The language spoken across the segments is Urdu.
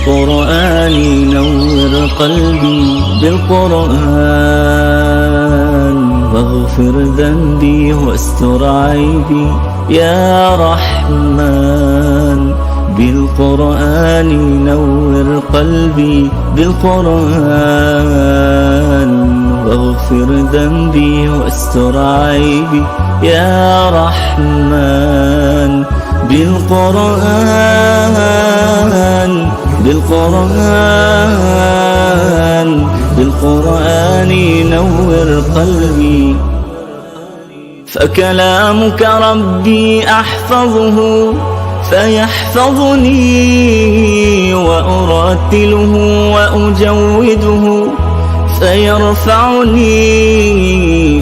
بالقرآن نور قلبي بالقرآن واغفر ذنبي واستر عيبي يا رحمن بالقرآن نور قلبي بالقرآن واغفر ذنبي واستر عيبي يا رحمن بالقرآن بالقرآن بالقرآن نور قلبي فكلامك ربي أحفظه فيحفظني وأرتله وأجوده فيرفعني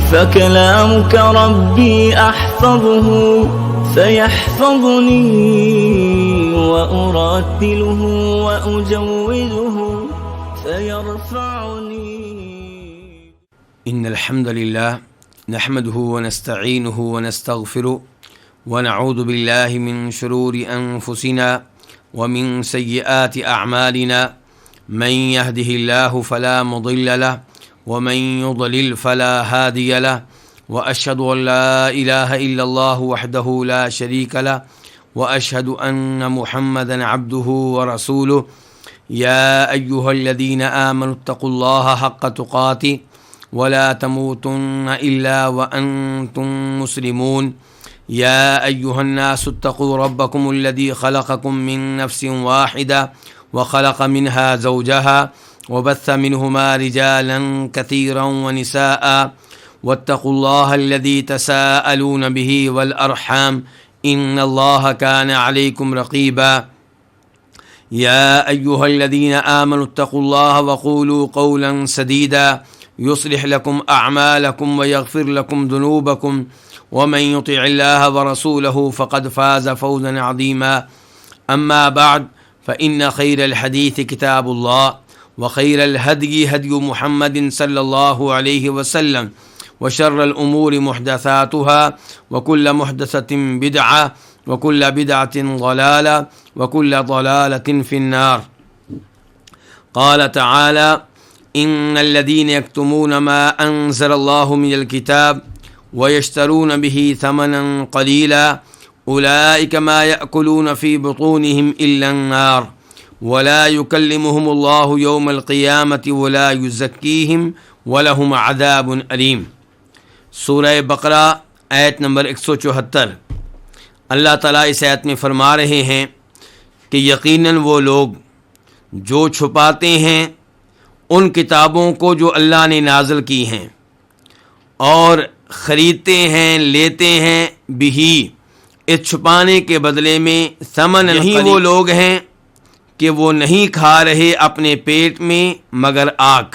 فكلامك ربي أحفظه فيحفظني وأرتله وأجوده فيرفعني. إن الحمد لله نحمده ونستعينه ونستغفره ونعوذ بالله من شرور أنفسنا ومن سيئات أعمالنا من يهده الله فلا مضل له ومن يضلل فلا هادي له وأشهد أن لا إله إلا الله وحده لا شريك له وأشهد أن محمدا عبده ورسوله يا أيها الذين آمنوا اتقوا الله حق تقاته ولا تموتن إلا وأنتم مسلمون يا أيها الناس اتقوا ربكم الذي خلقكم من نفس واحدة وخلق منها زوجها وبث منهما رجالا كثيرا ونساء واتقوا الله الذي تساءلون به والأرحام إن الله كان عليكم رقيبا يا أيها الذين آمنوا اتقوا الله وقولوا قولا سديدا يصلح لكم أعمالكم ويغفر لكم ذنوبكم ومن يطع الله ورسوله فقد فاز فوزا عظيما أما بعد فإن خير الحديث كتاب الله وخير الهدي هدي محمد صلى الله عليه وسلم وشر الأمور محدثاتها وكل محدثة بدعة وكل بدعة ضلالة وكل ضلالة في النار. قال تعالى إن الذين يكتمون ما أنزل الله من الكتاب ويشترون به ثمنا قليلا أولئك ما يأكلون في بطونهم إلا النار ولا يكلمهم الله يوم القيامة ولا يزكيهم ولهم عذاب أليم. سورہ بقرہ آیت نمبر 174. اللہ تعالیٰ اس آیت میں فرما رہے ہیں کہ یقیناً وہ لوگ جو چھپاتے ہیں ان کتابوں کو جو اللہ نے نازل کی ہیں اور خریدتے ہیں لیتے ہیں بھی اس چھپانے کے بدلے میں ثمن. نہیں وہ لوگ ہیں کہ وہ نہیں کھا رہے اپنے پیٹ میں مگر آگ،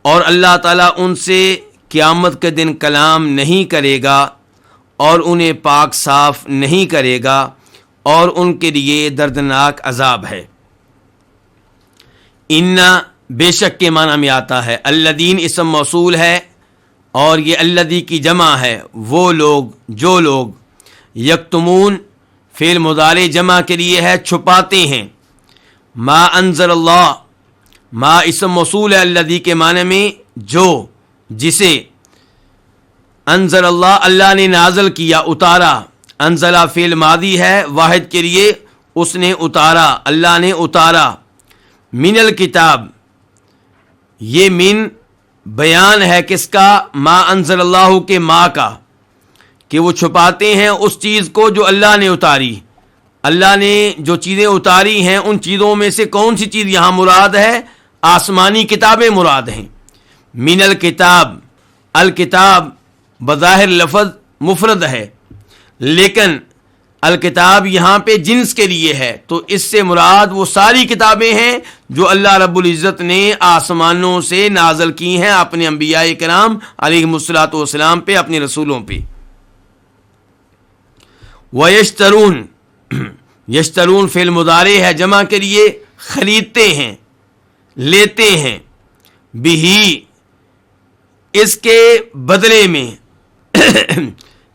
اور اللہ تعالیٰ ان سے قیامت کے دن کلام نہیں کرے گا اور انہیں پاک صاف نہیں کرے گا اور ان کے لیے دردناک عذاب ہے. انا بے شک کے معنی میں آتا ہے. الذین اسم موصول ہے اور یہ الذی کی جمع ہے. وہ لوگ جو لوگ، یکتمون فعل مضارع جمع کے لیے ہے چھپاتے ہیں. ما انزل اللہ، ما اسم موصول ہے الذی کے معنی میں جو، جسے، انزل اللہ اللہ نے نازل کیا اتارا. انزلہ فعل ماضی ہے واحد کے لیے، اس نے اتارا، اللہ نے اتارا. من الکتاب، یہ من بیان ہے کس کا؟ ما انزل اللہ کے ما کا، کہ وہ چھپاتے ہیں اس چیز کو جو اللہ نے اتاری. اللہ نے جو چیزیں اتاری ہیں ان چیزوں میں سے کون سی چیز یہاں مراد ہے؟ آسمانی کتابیں مراد ہیں. من الکتاب، الکتاب بظاہر لفظ مفرد ہے لیکن الکتاب یہاں پہ جنس کے لیے ہے، تو اس سے مراد وہ ساری کتابیں ہیں جو اللہ رب العزت نے آسمانوں سے نازل کی ہیں اپنے انبیاء کرام علیہم الصلوۃ والسلام پہ، اپنے رسولوں پہ. وَيَشْتَرُونَ، یشترون فعل مضارع ہے جمع کے لیے، خریدتے ہیں، لیتے ہیں. بہی، اس کے بدلے میں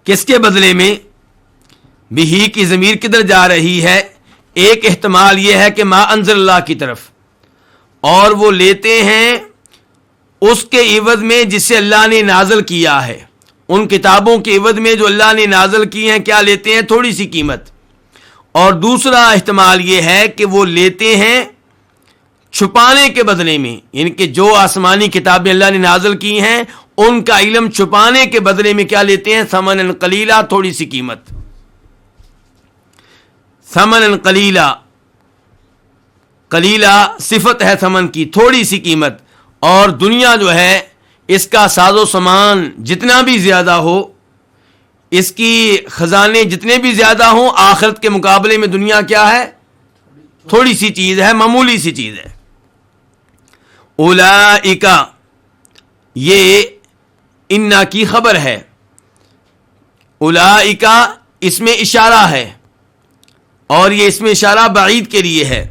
کس کے بدلے میں؟ بہی کی ضمیر کدھر جا رہی ہے؟ ایک احتمال یہ ہے کہ ما انزل اللہ کی طرف، اور وہ لیتے ہیں اس کے عوض میں جسے اللہ نے نازل کیا ہے، ان کتابوں کے عوض میں جو اللہ نے نازل کی ہیں کیا لیتے ہیں؟ تھوڑی سی قیمت۔ اور دوسرا احتمال یہ ہے کہ وہ لیتے ہیں چھپانے کے بدلے میں، یعنی کہ جو آسمانی کتابیں اللہ نے نازل کی ہیں ان کا علم چھپانے کے بدلے میں کیا لیتے ہیں؟ ثمنً قلیلا، تھوڑی سی قیمت۔ ثمنً قلیلا، قلیلا صفت ہے ثمن کی، تھوڑی سی قیمت۔ اور دنیا جو ہے اس کا ساز و سامان جتنا بھی زیادہ ہو، اس کی خزانے جتنے بھی زیادہ ہوں، آخرت کے مقابلے میں دنیا کیا ہے؟ تھوڑی سی چیز ہے، معمولی سی چیز ہے۔ اولئک، یہ انا کی خبر ہے، اولئک اس میں اشارہ ہے، اور یہ اس میں اشارہ بعید کے لیے ہے۔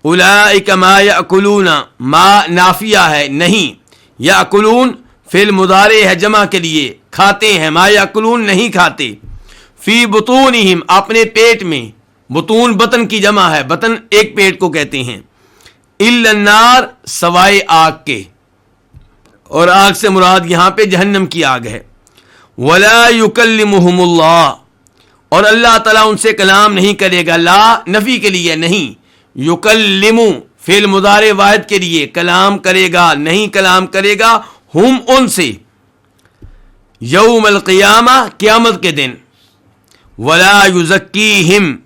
اولئک ما یاکلون، ما نافیہ ہے نہیں، یاکلون فعل مضارع ہے جمع کے لیے، کھاتے ہیں، ما یاکلون نہیں کھاتے، فی بطونہم اپنے پیٹ میں، بطون بطن کی جمع ہے، بطن ایک پیٹ کو کہتے ہیں، الا النار سوائے آگ کے، اور آگ سے مراد یہاں پہ جہنم کی آگ ہے۔ ولا یکلمہم اللہ، اور اللہ تعالیٰ ان سے کلام نہیں کرے گا، لا نفی کے لیے نہیں، یکلم فعل مضارع واحد کے لیے، کلام کرے گا نہیں، کلام کرے گا ہم ان سے، یوم القیامہ قیامت کے دن۔ ولا یزکیہم،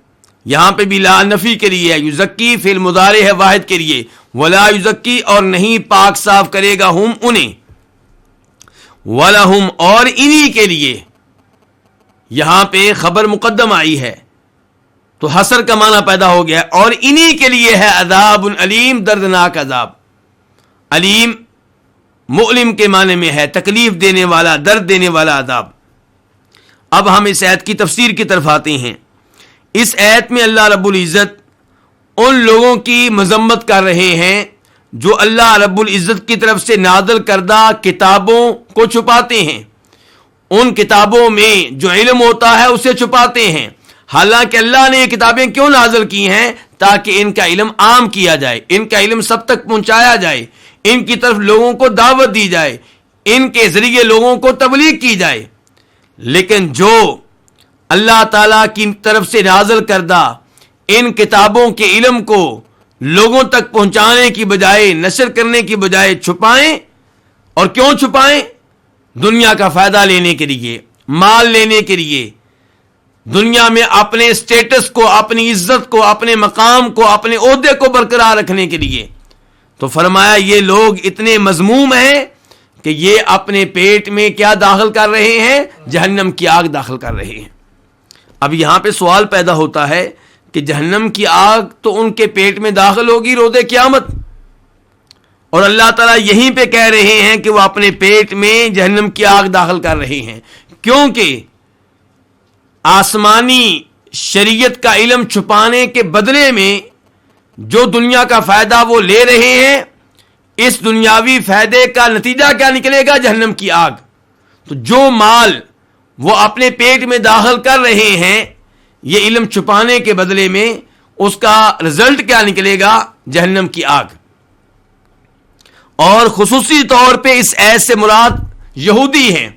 یہاں پہ بھی لا نفی کے لیے ہے، یزکی فعل مضارع ہے واحد کے لیے، ولا یزکی اور نہیں پاک صاف کرے گا ہم انہیں، ولہم اور انہی کے لیے، یہاں پہ خبر مقدم آئی ہے تو حسر کا معنی پیدا ہو گیا، اور انہی کے لیے ہے عذاب علیم، دردناک عذاب۔ علیم مؤلم کے معنی میں ہے، تکلیف دینے والا، درد دینے والا عذاب۔ اب ہم اس آیت کی تفسیر کی طرف آتے ہیں۔ اس آیت میں اللہ رب العزت ان لوگوں کی مذمت کر رہے ہیں جو اللہ رب العزت کی طرف سے نازل کردہ کتابوں کو چھپاتے ہیں، ان کتابوں میں جو علم ہوتا ہے اسے چھپاتے ہیں، حالانکہ اللہ نے یہ کتابیں کیوں نازل کی ہیں؟ تاکہ ان کا علم عام کیا جائے، ان کا علم سب تک پہنچایا جائے، ان کی طرف لوگوں کو دعوت دی جائے، ان کے ذریعے لوگوں کو تبلیغ کی جائے۔ لیکن جو اللہ تعالیٰ کی طرف سے نازل کردہ ان کتابوں کے علم کو لوگوں تک پہنچانے کی بجائے، نشر کرنے کی بجائے چھپائیں، اور کیوں چھپائیں؟ دنیا کا فائدہ لینے کے لیے، مال لینے کے لیے، دنیا میں اپنے سٹیٹس کو، اپنی عزت کو، اپنے مقام کو، اپنے عہدے کو برقرار رکھنے کے لیے۔ تو فرمایا یہ لوگ اتنے مذموم ہیں کہ یہ اپنے پیٹ میں کیا داخل کر رہے ہیں؟ جہنم کی آگ داخل کر رہے ہیں۔ اب یہاں پہ سوال پیدا ہوتا ہے کہ جہنم کی آگ تو ان کے پیٹ میں داخل ہوگی روز قیامت، اور اللہ تعالیٰ یہیں پہ کہہ رہے ہیں کہ وہ اپنے پیٹ میں جہنم کی آگ داخل کر رہے ہیں، کیونکہ آسمانی شریعت کا علم چھپانے کے بدلے میں جو دنیا کا فائدہ وہ لے رہے ہیں، اس دنیاوی فائدے کا نتیجہ کیا نکلے گا؟ جہنم کی آگ۔ تو جو مال وہ اپنے پیٹ میں داخل کر رہے ہیں یہ علم چھپانے کے بدلے میں، اس کا رزلٹ کیا نکلے گا؟ جہنم کی آگ۔ اور خصوصی طور پہ اس آیت سے مراد یہودی ہیں،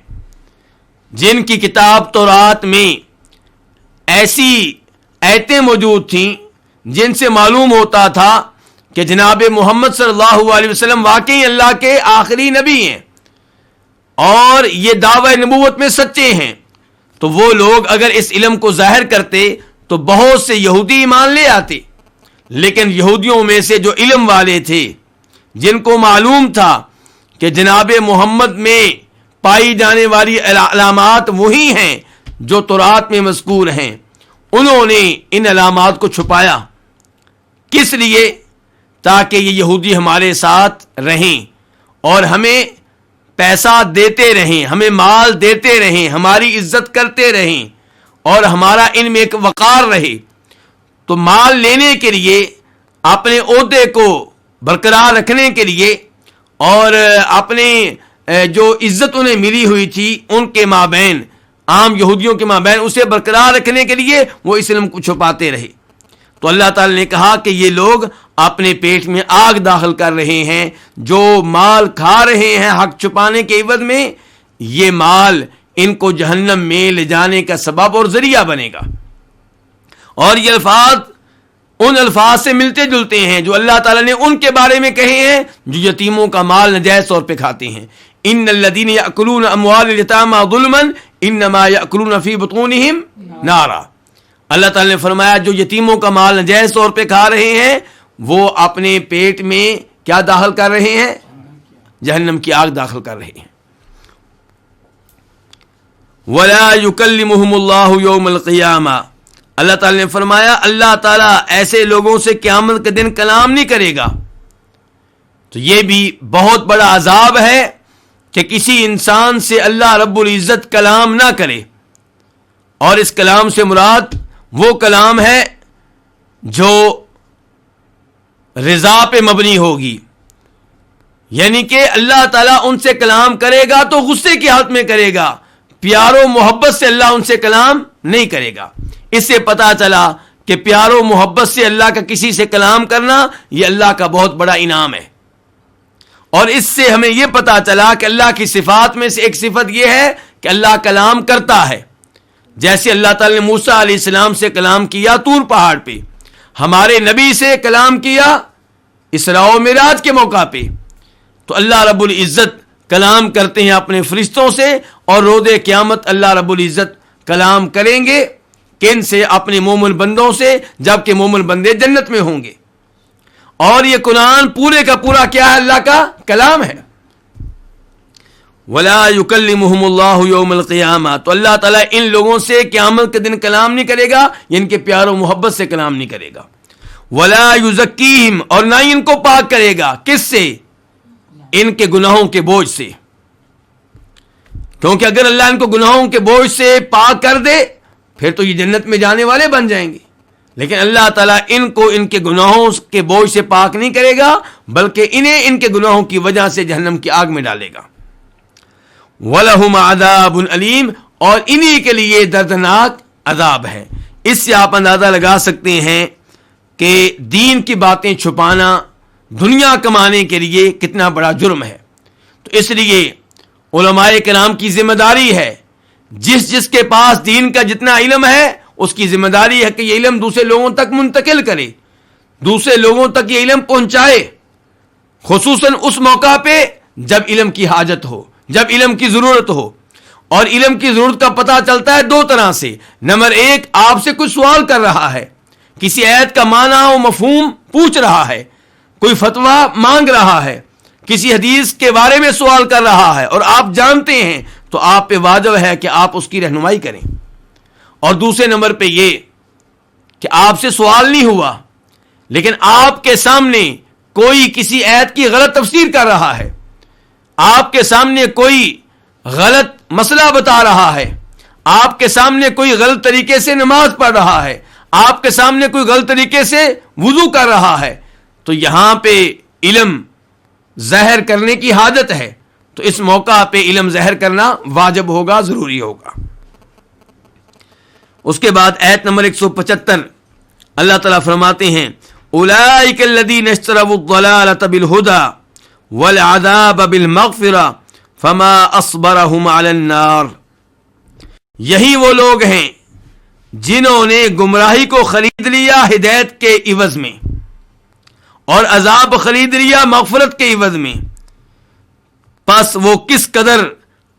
جن کی کتاب تورات میں ایسی آیتیں موجود تھیں جن سے معلوم ہوتا تھا کہ جناب محمد صلی اللہ علیہ وسلم واقعی اللہ کے آخری نبی ہیں اور یہ دعوی نبوت میں سچے ہیں، تو وہ لوگ اگر اس علم کو ظاہر کرتے تو بہت سے یہودی ایمان لے آتے۔ لیکن یہودیوں میں سے جو علم والے تھے، جن کو معلوم تھا کہ جناب محمد میں پائی جانے والی علامات وہی ہیں جو تورات میں مذکور ہیں، انہوں نے ان علامات کو چھپایا۔ کس لیے؟ تاکہ یہ یہودی ہمارے ساتھ رہیں اور ہمیں پیسہ دیتے رہیں، ہمیں مال دیتے رہیں، ہماری عزت کرتے رہیں اور ہمارا ان میں ایک وقار رہے۔ تو مال لینے کے لیے، اپنے عہدے کو برقرار رکھنے کے لیے، اور اپنے جو عزت انہیں ملی ہوئی تھی ان کے مابین، عام یہودیوں کے مابین، اسے برقرار رکھنے کے لیے وہ اس علم کو چھپاتے رہے۔ تو اللہ تعالی نے کہا کہ یہ لوگ اپنے پیٹ میں آگ داخل کر رہے ہیں، جو مال کھا رہے ہیں حق چھپانے کے عوض میں، یہ مال ان کو جہنم میں لے جانے کا سبب اور ذریعہ بنے گا۔ اور یہ الفاظ ان الفاظ سے ملتے جلتے ہیں جو اللہ تعالیٰ نے ان کے بارے میں کہے ہیں جو یتیموں کا مال ناجائز طور پہ کھاتے ہیں۔ ان الذین یأکلون اموال الیتامی ظلما انما یأکلون فی بطونہم نارا۔ اللہ تعالیٰ نے فرمایا جو یتیموں کا مال ناجائز طور پہ کھا رہے ہیں وہ اپنے پیٹ میں کیا داخل کر رہے ہیں؟ جہنم کی آگ داخل کر رہے ہیں۔ وَلَا يُكَلِّمُهُمُ اللَّهُ يَوْمَ الْقِيَامَةِ، اللہ تعالیٰ نے فرمایا اللہ تعالیٰ ایسے لوگوں سے قیامت کے دن کلام نہیں کرے گا۔ تو یہ بھی بہت بڑا عذاب ہے کہ کسی انسان سے اللہ رب العزت کلام نہ کرے، اور اس کلام سے مراد وہ کلام ہے جو رضا پہ مبنی ہوگی، یعنی کہ اللہ تعالیٰ ان سے کلام کرے گا تو غصے کی حالت میں کرے گا، پیار و محبت سے اللہ ان سے کلام نہیں کرے گا۔ اس سے پتا چلا کہ پیار و محبت سے اللہ کا کسی سے کلام کرنا یہ اللہ کا بہت بڑا انعام ہے۔ اور اس سے ہمیں یہ پتا چلا کہ اللہ کی صفات میں سے ایک صفت یہ ہے کہ اللہ کلام کرتا ہے، جیسے اللہ تعالی نے موسیٰ علیہ السلام سے کلام کیا طور پہاڑ پہ، ہمارے نبی سے کلام کیا اسراء و معراج کے موقع پہ۔ تو اللہ رب العزت کلام کرتے ہیں اپنے فرشتوں سے، اور روز قیامت اللہ رب العزت کلام کریں گے کن سے؟ اپنے مومن بندوں سے، جبکہ مومن بندے جنت میں ہوں گے۔ اور یہ قرآن پورے کا پورا کیا ہے؟ اللہ کا کلام ہے۔ وَلَا يُكَلِّمُهُمُ اللَّهُ يَوْمَ الْقِيَامَةِ، تو اللہ تعالیٰ ان لوگوں سے قیامت کے دن کلام نہیں کرے گا، ان کے پیار و محبت سے کلام نہیں کرے گا۔ وَلَا يُزَكِّيهِمْ، اور نہ ہی ان کو پاک کرے گا، کس سے؟ ان کے گناہوں کے بوجھ سے، کیونکہ اگر اللہ ان کو گناہوں کے بوجھ سے پاک کر دے پھر تو یہ جنت میں جانے والے بن جائیں گے، لیکن اللہ تعالیٰ ان کو ان کے گناہوں کے بوجھ سے پاک نہیں کرے گا، بلکہ انہیں ان کے گناہوں کی وجہ سے جہنم کی آگ میں ڈالے گا۔ وَلَهُمْ عَذَابٌ عَلِيمٌ، اور انہی کے لیے دردناک عذاب ہے۔ اس سے آپ اندازہ لگا سکتے ہیں کہ دین کی باتیں چھپانا دنیا کمانے کے لیے کتنا بڑا جرم ہے۔ تو اس لیے علماء کرام کی ذمہ داری ہے، جس کے پاس دین کا جتنا علم ہے اس کی ذمہ داری ہے کہ یہ علم دوسرے لوگوں تک منتقل کرے، دوسرے لوگوں تک یہ علم پہنچائے، خصوصاً اس موقع پہ جب علم کی حاجت ہو، جب علم کی ضرورت ہو۔ اور علم کی ضرورت کا پتہ چلتا ہے دو طرح سے۔ نمبر ایک، آپ سے کوئی سوال کر رہا ہے، کسی آیت کا معنی و مفہوم پوچھ رہا ہے، کوئی فتویٰ مانگ رہا ہے، کسی حدیث کے بارے میں سوال کر رہا ہے اور آپ جانتے ہیں تو آپ پہ واجب ہے کہ آپ اس کی رہنمائی کریں۔ اور دوسرے نمبر پہ یہ کہ آپ سے سوال نہیں ہوا لیکن آپ کے سامنے کوئی کسی آیت کی غلط تفسیر کر رہا ہے، آپ کے سامنے کوئی غلط مسئلہ بتا رہا ہے، آپ کے سامنے کوئی غلط طریقے سے نماز پڑھ رہا ہے، آپ کے سامنے کوئی غلط طریقے سے وضو کر رہا ہے، تو یہاں پہ علم ظاہر کرنے کی حاجت ہے، تو اس موقع پہ علم ظاہر کرنا واجب ہوگا، ضروری ہوگا۔ اس کے بعد آیت نمبر 175 اللہ تعالیٰ فرماتے ہیں اولئک الذین اشتروا الضلالۃ بالہدی والعذاب بالمغفرہ فما اصبرهم علی النار، یہی وہ لوگ ہیں جنہوں نے گمراہی کو خرید لیا ہدایت کے عوض میں اور عذاب خرید لیا مغفرت کے عوض میں، پس وہ کس قدر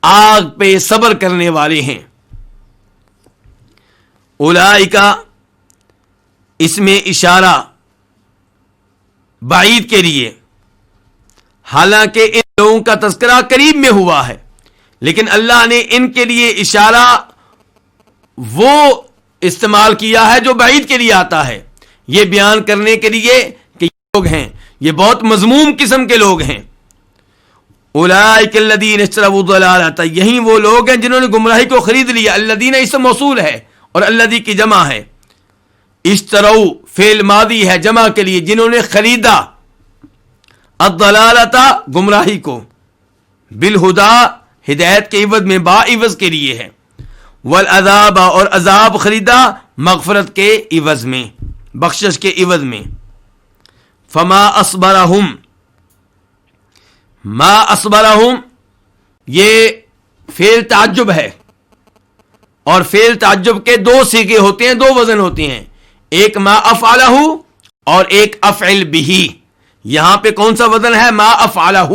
آگ پہ صبر کرنے والے ہیں۔ اولئکا اس میں اشارہ بعید کے لیے، حالانکہ ان لوگوں کا تذکرہ قریب میں ہوا ہے، لیکن اللہ نے ان کے لیے اشارہ وہ استعمال کیا ہے جو بعید کے لیے آتا ہے، یہ بیان کرنے کے لیے کہ یہ لوگ ہیں، یہ بہت مذموم قسم کے لوگ ہیں۔ اولئک الذین اشتروا الضلالۃ، یہی وہ لوگ ہیں جنہوں نے گمراہی کو خرید لیا۔ الذین اسم موصول ہے اور الذی کی جمع ہے، اشتروا فعل ماضی ہے جمع کے لیے، جنہوں نے خریدا الضلالۃ گمراہی کو، بالہدا ہدایت کے عوض میں با عوض کے لیے ہے، والعذاب اور عذاب خریدا مغفرت کے عوض میں بخشش کے عوض میں. فما اصبرہم، ما اصبرہم یہ فعل تعجب ہے، اور فعل تعجب کے دو صیغے ہوتے ہیں، دو وزن ہوتے ہیں، ایک ما افعلہ اور ایک افعل بہ. یہاں پہ کون سا وزن ہے؟ ما افعلہ،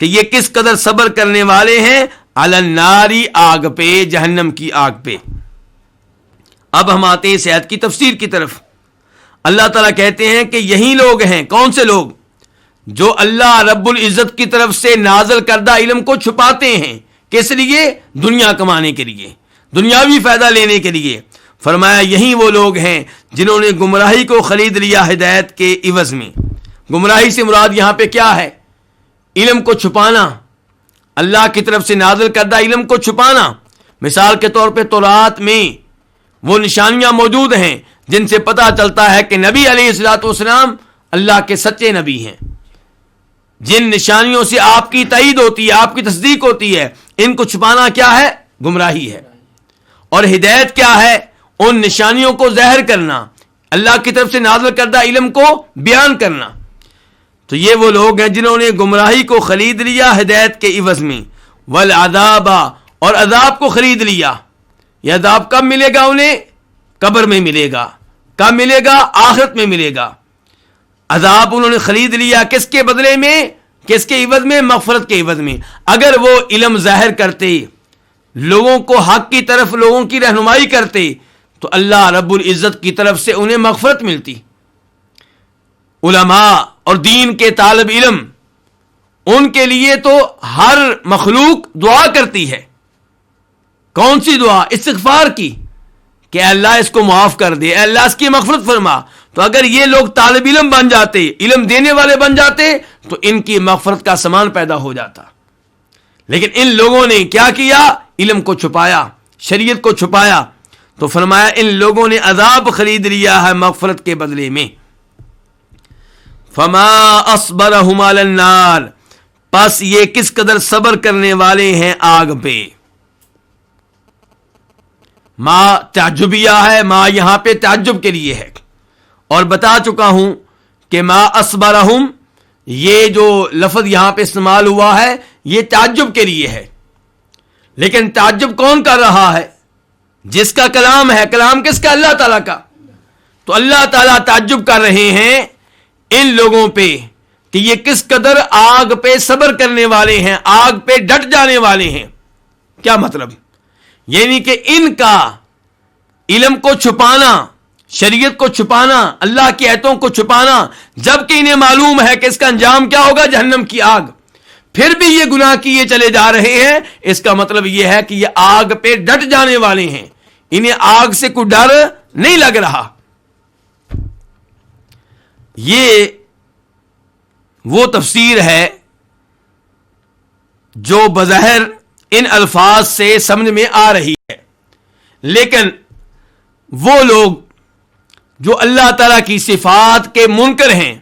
کہ یہ کس قدر صبر کرنے والے ہیں علی النار، آگ پہ، جہنم کی آگ پہ. اب ہم آتے ہیں اس آیت کی تفسیر کی طرف. اللہ تعالیٰ کہتے ہیں کہ یہی لوگ ہیں. کون سے لوگ؟ جو اللہ رب العزت کی طرف سے نازل کردہ علم کو چھپاتے ہیں. کس لیے؟ دنیا کمانے کے لیے، دنیاوی فائدہ لینے کے لیے. فرمایا یہی وہ لوگ ہیں جنہوں نے گمراہی کو خرید لیا ہدایت کے عوض میں. گمراہی سے مراد یہاں پہ کیا ہے؟ علم کو چھپانا، اللہ کی طرف سے نازل کردہ علم کو چھپانا. مثال کے طور پہ تورات میں وہ نشانیاں موجود ہیں جن سے پتہ چلتا ہے کہ نبی علیہ الصلوۃ والسلام اللہ کے سچے نبی ہیں. جن نشانیوں سے آپ کی تائید ہوتی ہے، آپ کی تصدیق ہوتی ہے، ان کو چھپانا کیا ہے؟ گمراہی ہے. اور ہدایت کیا ہے؟ ان نشانیوں کو ظاہر کرنا، اللہ کی طرف سے نازل کردہ علم کو بیان کرنا. تو یہ وہ لوگ ہیں جنہوں نے گمراہی کو خرید لیا ہدایت کے عوض میں. والعذاب، اور عذاب کو خرید لیا. یہ عذاب کب ملے گا انہیں؟ قبر میں ملے گا. کب ملے گا؟ آخرت میں ملے گا. عذاب انہوں نے خرید لیا کس کے بدلے میں؟ کس کے عوض میں؟ مغفرت کے عوض میں. اگر وہ علم ظاہر کرتے، لوگوں کو حق کی طرف لوگوں کی رہنمائی کرتے، تو اللہ رب العزت کی طرف سے انہیں مغفرت ملتی. علماء اور دین کے طالب علم، ان کے لیے تو ہر مخلوق دعا کرتی ہے. کون سی دعا؟ استغفار کی، کہ اللہ اس کو معاف کر دے، اے اللہ اس کی مغفرت فرما. تو اگر یہ لوگ طالب علم بن جاتے، علم دینے والے بن جاتے، تو ان کی مغفرت کا سامان پیدا ہو جاتا. لیکن ان لوگوں نے کیا کیا؟ علم کو چھپایا، شریعت کو چھپایا. تو فرمایا ان لوگوں نے عذاب خرید لیا ہے مغفرت کے بدلے میں. فما اصبرہم علی النار، پس یہ کس قدر صبر کرنے والے ہیں آگ پہ. ما تعجبیہ ہے، ما یہاں پہ تعجب کے لیے ہے. اور بتا چکا ہوں کہ ما اصبرہم، یہ جو لفظ یہاں پہ استعمال ہوا ہے یہ تعجب کے لیے ہے. لیکن تعجب کون کر رہا ہے؟ جس کا کلام ہے. کلام کس کا؟ اللہ تعالیٰ کا. تو اللہ تعالیٰ تعجب کر رہے ہیں ان لوگوں پہ کہ یہ کس قدر آگ پہ صبر کرنے والے ہیں، آگ پہ ڈٹ جانے والے ہیں. کیا مطلب؟ یعنی کہ ان کا علم کو چھپانا، شریعت کو چھپانا، اللہ کی آیتوں کو چھپانا، جبکہ انہیں معلوم ہے کہ اس کا انجام کیا ہوگا؟ جہنم کی آگ. پھر بھی یہ گناہ کیے چلے جا رہے ہیں. اس کا مطلب یہ ہے کہ یہ آگ پہ ڈٹ جانے والے ہیں، انہیں آگ سے کوئی ڈر نہیں لگ رہا. یہ وہ تفسیر ہے جو بظاہر ان الفاظ سے سمجھ میں آ رہی ہے. لیکن وہ لوگ جو اللہ تعالیٰ کی صفات کے منکر ہیں،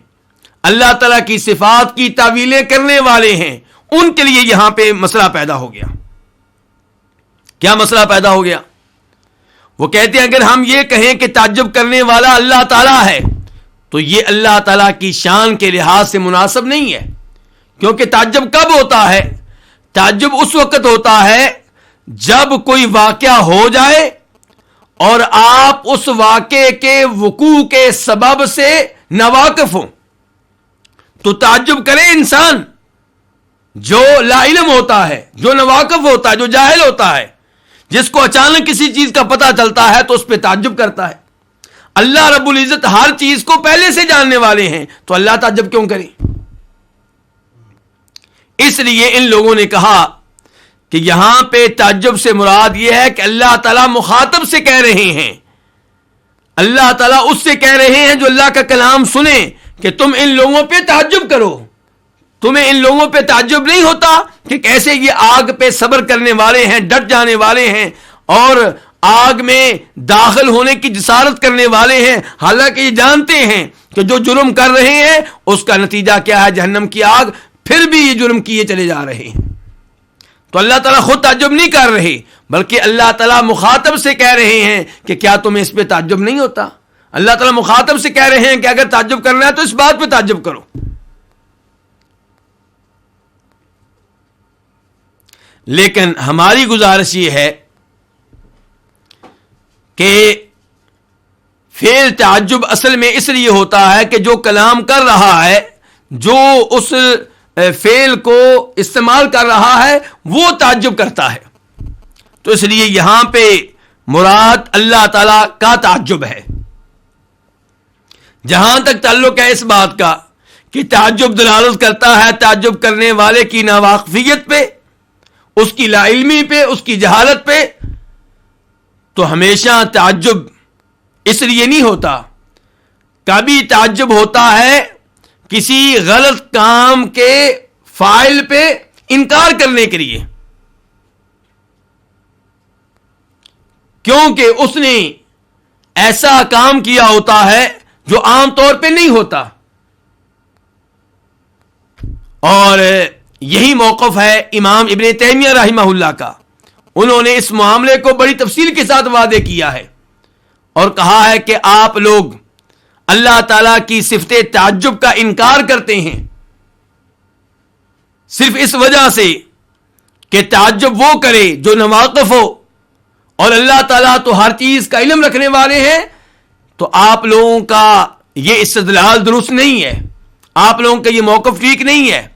اللہ تعالیٰ کی صفات کی تعویلیں کرنے والے ہیں، ان کے لیے یہاں پہ مسئلہ پیدا ہو گیا. کیا مسئلہ پیدا ہو گیا؟ وہ کہتے ہیں اگر ہم یہ کہیں کہ تعجب کرنے والا اللہ تعالیٰ ہے تو یہ اللہ تعالیٰ کی شان کے لحاظ سے مناسب نہیں ہے. کیونکہ تعجب کب ہوتا ہے؟ تعجب اس وقت ہوتا ہے جب کوئی واقعہ ہو جائے اور آپ اس واقعے کے وقوع کے سبب سے ناواقف ہوں. تو تعجب کرے انسان جو لا علم ہوتا ہے، جو ناواقف ہوتا ہے، جو جاہل ہوتا ہے، جس کو اچانک کسی چیز کا پتہ چلتا ہے تو اس پہ تعجب کرتا ہے. اللہ رب العزت ہر چیز کو پہلے سے جاننے والے ہیں، تو اللہ تعجب کیوں کرے؟ اس لیے ان لوگوں نے کہا کہ یہاں پہ تعجب سے مراد یہ ہے کہ اللہ تعالیٰ مخاطب سے کہہ رہے ہیں، اللہ تعالیٰ اس سے کہہ رہے ہیں جو اللہ کا کلام سنے کہ تم ان لوگوں پہ تعجب کرو. تمہیں ان لوگوں پہ تعجب نہیں ہوتا کہ کیسے یہ آگ پہ صبر کرنے والے ہیں، ڈٹ جانے والے ہیں اور آگ میں داخل ہونے کی جسارت کرنے والے ہیں، حالانکہ یہ جانتے ہیں کہ جو جرم کر رہے ہیں اس کا نتیجہ کیا ہے؟ جہنم کی آگ. پھر بھی یہ جرم کیے چلے جا رہے ہیں. تو اللہ تعالیٰ خود تعجب نہیں کر رہے، بلکہ اللہ تعالیٰ مخاطب سے کہہ رہے ہیں کہ کیا تمہیں اس پہ تعجب نہیں ہوتا؟ اللہ تعالیٰ مخاطب سے کہہ رہے ہیں کہ اگر تعجب کرنا ہے تو اس بات پہ تعجب کرو. لیکن ہماری گزارش یہ ہے کہ فعل تعجب اصل میں اس لیے ہوتا ہے کہ جو کلام کر رہا ہے، جو اس فعل کو استعمال کر رہا ہے، وہ تعجب کرتا ہے. تو اس لیے یہاں پہ مراد اللہ تعالی کا تعجب ہے. جہاں تک تعلق ہے اس بات کا کہ تعجب دلالت کرتا ہے تعجب کرنے والے کی ناواقفیت پہ، اس کی لا علمی پہ، اس کی جہالت پہ، تو ہمیشہ تعجب اس لیے نہیں ہوتا. کبھی تعجب ہوتا ہے کسی غلط کام کے فاعل پہ انکار کرنے کے لیے، کیونکہ اس نے ایسا کام کیا ہوتا ہے جو عام طور پہ نہیں ہوتا. اور یہی موقف ہے امام ابن تیمیہ رحمہ اللہ کا. انہوں نے اس معاملے کو بڑی تفصیل کے ساتھ واضح کیا ہے اور کہا ہے کہ آپ لوگ اللہ تعالی کی صفت تعجب کا انکار کرتے ہیں صرف اس وجہ سے کہ تعجب وہ کرے جو ناواقف ہو، اور اللہ تعالیٰ تو ہر چیز کا علم رکھنے والے ہیں. تو آپ لوگوں کا یہ استدلال درست نہیں ہے، آپ لوگوں کا یہ موقف ٹھیک نہیں ہے.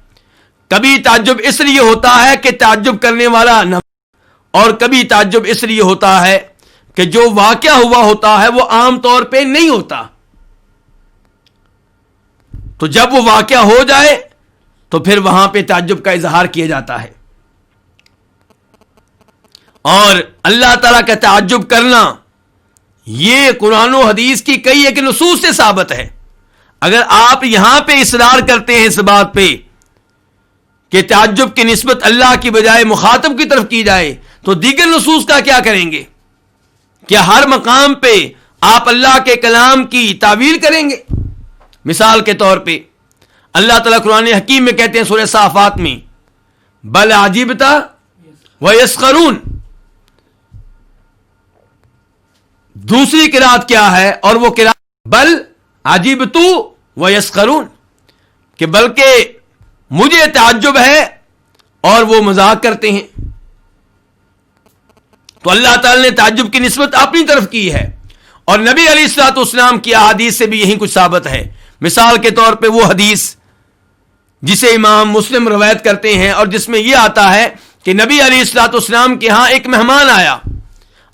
کبھی تعجب اس لیے ہوتا ہے کہ تعجب کرنے والا نہ، اور کبھی تعجب اس لیے ہوتا ہے کہ جو واقعہ ہوا ہوتا ہے وہ عام طور پہ نہیں ہوتا. تو جب وہ واقعہ ہو جائے تو پھر وہاں پہ تعجب کا اظہار کیا جاتا ہے. اور اللہ تعالیٰ کا تعجب کرنا یہ قرآن و حدیث کی کئی ایک نصوص سے ثابت ہے. اگر آپ یہاں پہ اصرار کرتے ہیں اس بات پہ کہ تعجب کی نسبت اللہ کی بجائے مخاطب کی طرف کی جائے تو دیگر نصوص کا کیا کریں گے؟ کیا ہر مقام پہ آپ اللہ کے کلام کی تعویل کریں گے؟ مثال کے طور پہ اللہ تعالیٰ قرآن حکیم میں کہتے ہیں سورہ صافات میں بل عجبت ویسخرون. دوسری قرات کیا ہے؟ اور وہ قرات بل عجبت ویسخرون، کہ بلکہ مجھے تعجب ہے اور وہ مذاق کرتے ہیں. تو اللہ تعالی نے تعجب کی نسبت اپنی طرف کی ہے، اور نبی علیہ الصلوۃ والسلام کی احادیث سے بھی یہی کچھ ثابت ہے. مثال کے طور پہ وہ حدیث جسے امام مسلم روایت کرتے ہیں اور جس میں یہ آتا ہے کہ نبی علیہ الصلوۃ والسلام کے ہاں ایک مہمان آیا،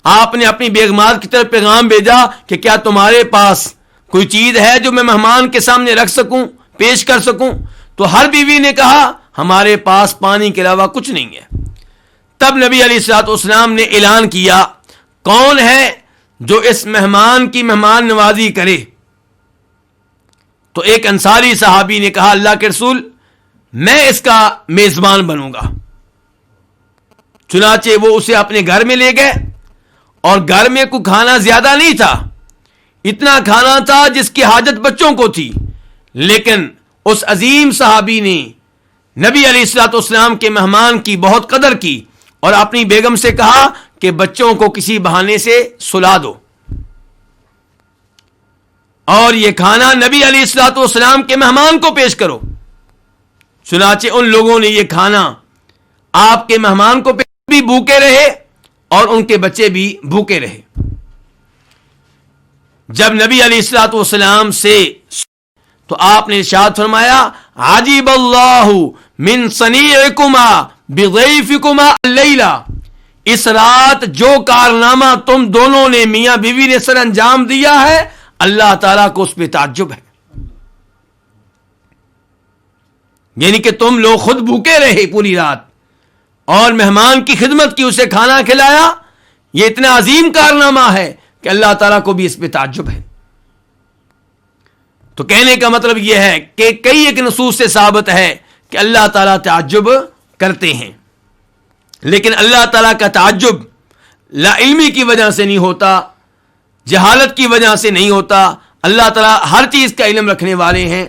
آپ نے اپنی بیگمات کی طرف پیغام بھیجا کہ کیا تمہارے پاس کوئی چیز ہے جو میں مہمان کے سامنے رکھ سکوں، پیش کر سکوں؟ تو ہر بیوی نے کہا ہمارے پاس پانی کے علاوہ کچھ نہیں ہے. تب نبی علیہ الصلوۃ والسلام نے اعلان کیا کون ہے جو اس مہمان کی مہمان نوازی کرے؟ تو ایک انصاری صحابی نے کہا اللہ کے رسول میں اس کا میزبان بنوں گا. چنانچہ وہ اسے اپنے گھر میں لے گئے، اور گھر میں کوئی کھانا زیادہ نہیں تھا، اتنا کھانا تھا جس کی حاجت بچوں کو تھی. لیکن اس عظیم صحابی نے نبی علیہ الصلوۃ والسلام کے مہمان کی بہت قدر کی اور اپنی بیگم سے کہا کہ بچوں کو کسی بہانے سے سلا دو، اور یہ کھانا نبی علیہ الصلوۃ والسلام کے مہمان کو پیش کرو. چنانچہ ان لوگوں نے یہ کھانا آپ کے مہمان کو بھی بھوکے رہے اور ان کے بچے بھی بھوکے رہے. جب نبی علیہ الصلوۃ والسلام سے تو آپ نے ارشاد فرمایا عجیب اللہ من صنیعکما بضیفکما اللیلہ، اس رات جو کارنامہ تم دونوں نے میاں بیوی نے سر انجام دیا ہے اللہ تعالیٰ کو اس پہ تعجب ہے. یعنی کہ تم لوگ خود بھوکے رہے پوری رات اور مہمان کی خدمت کی، اسے کھانا کھلایا. یہ اتنا عظیم کارنامہ ہے کہ اللہ تعالیٰ کو بھی اس پہ تعجب ہے. تو کہنے کا مطلب یہ ہے کہ کئی ایک نصوص سے ثابت ہے کہ اللہ تعالیٰ تعجب کرتے ہیں، لیکن اللہ تعالیٰ کا تعجب لا علمی کی وجہ سے نہیں ہوتا، جہالت کی وجہ سے نہیں ہوتا. اللہ تعالیٰ ہر چیز کا علم رکھنے والے ہیں.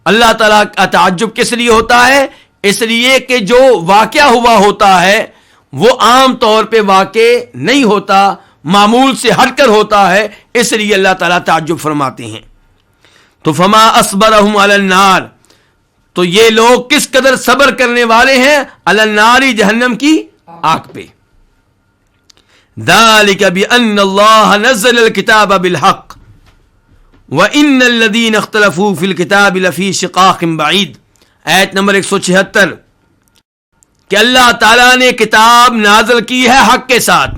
اللہ تعالیٰ کا تعجب کس لیے ہوتا ہے؟ اس لیے کہ جو واقعہ ہوا ہوتا ہے وہ عام طور پہ واقع نہیں ہوتا، معمول سے ہٹ کر ہوتا ہے، اس لیے اللہ تعالیٰ تعجب فرماتے ہیں۔ تو فما اصبرہم علی النار، تو یہ لوگ کس قدر صبر کرنے والے ہیں علی النار، جہنم کی آگ پہ۔ ذالک بأن اللہ نزل الکتاب بالحق وَإِنَّ الَّذِينَ اخْتَلَفُوا فِي الْكِتَابِ لَفِي شِقَاقٍ بَعِيدٍ، آیت نمبر 176، کہ اللہ تعالیٰ نے کتاب نازل کی ہے حق کے ساتھ،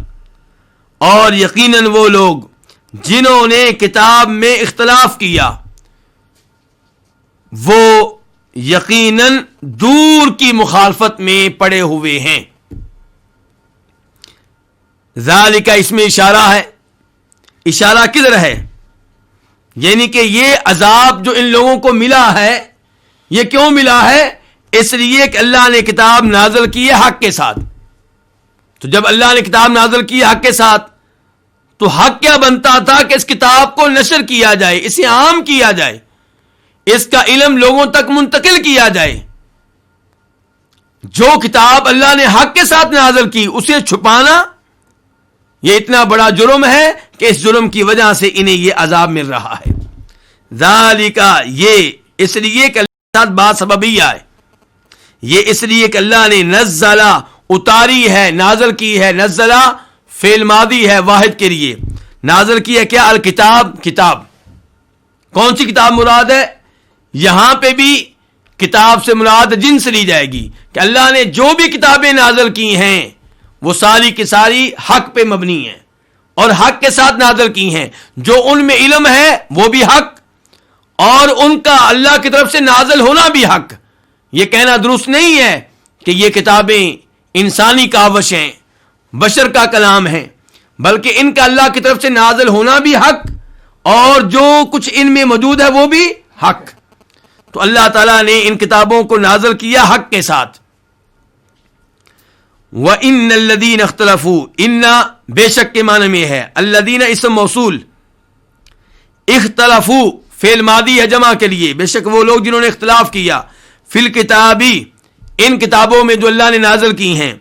اور یقیناً وہ لوگ جنہوں نے کتاب میں اختلاف کیا وہ یقیناً دور کی مخالفت میں پڑے ہوئے ہیں۔ ذالک اس میں اشارہ ہے، اشارہ کدھر ہے؟ یعنی کہ یہ عذاب جو ان لوگوں کو ملا ہے، یہ کیوں ملا ہے؟ اس لیے کہ اللہ نے کتاب نازل کی ہے حق کے ساتھ۔ تو جب اللہ نے کتاب نازل کی ہے حق کے ساتھ، تو حق کیا بنتا تھا کہ اس کتاب کو نشر کیا جائے، اسے عام کیا جائے، اس کا علم لوگوں تک منتقل کیا جائے۔ جو کتاب اللہ نے حق کے ساتھ نازل کی اسے چھپانا، یہ اتنا بڑا جرم ہے کہ اس جرم کی وجہ سے انہیں یہ عذاب مل رہا ہے۔ ذالک، یہ اس لیے کہ اللہ کے ساتھ بات سببیہ ہے، یہ اس لیے کہ اللہ نے نزلہ اتاری ہے، نازل کی ہے، نزلہ فعل ماضی ہے واحد کے لیے، نازل کی ہے کیا؟ الکتاب، کتاب۔ کون سی کتاب مراد ہے؟ یہاں پہ بھی کتاب سے مراد جنس لی جائے گی کہ اللہ نے جو بھی کتابیں نازل کی ہیں وہ ساری کی ساری حق پہ مبنی ہیں اور حق کے ساتھ نازل کی ہیں۔ جو ان میں علم ہے وہ بھی حق، اور ان کا اللہ کی طرف سے نازل ہونا بھی حق۔ یہ کہنا درست نہیں ہے کہ یہ کتابیں انسانی کاوش ہیں، بشر کا کلام ہے، بلکہ ان کا اللہ کی طرف سے نازل ہونا بھی حق، اور جو کچھ ان میں موجود ہے وہ بھی حق۔ تو اللہ تعالیٰ نے ان کتابوں کو نازل کیا حق کے ساتھ۔ وَإِنَّ الَّذِينَ اخْتَلَفُوا، اِنَّ بے شک کے معنی میں ہے، الَّذِينَ اسم موصول، اختلفوا فعل ماضی ہے جمع کے لیے، بے شک وہ لوگ جنہوں نے اختلاف کیا، فی الکتابی، ان کتابوں میں جو اللہ نے نازل کی ہیں،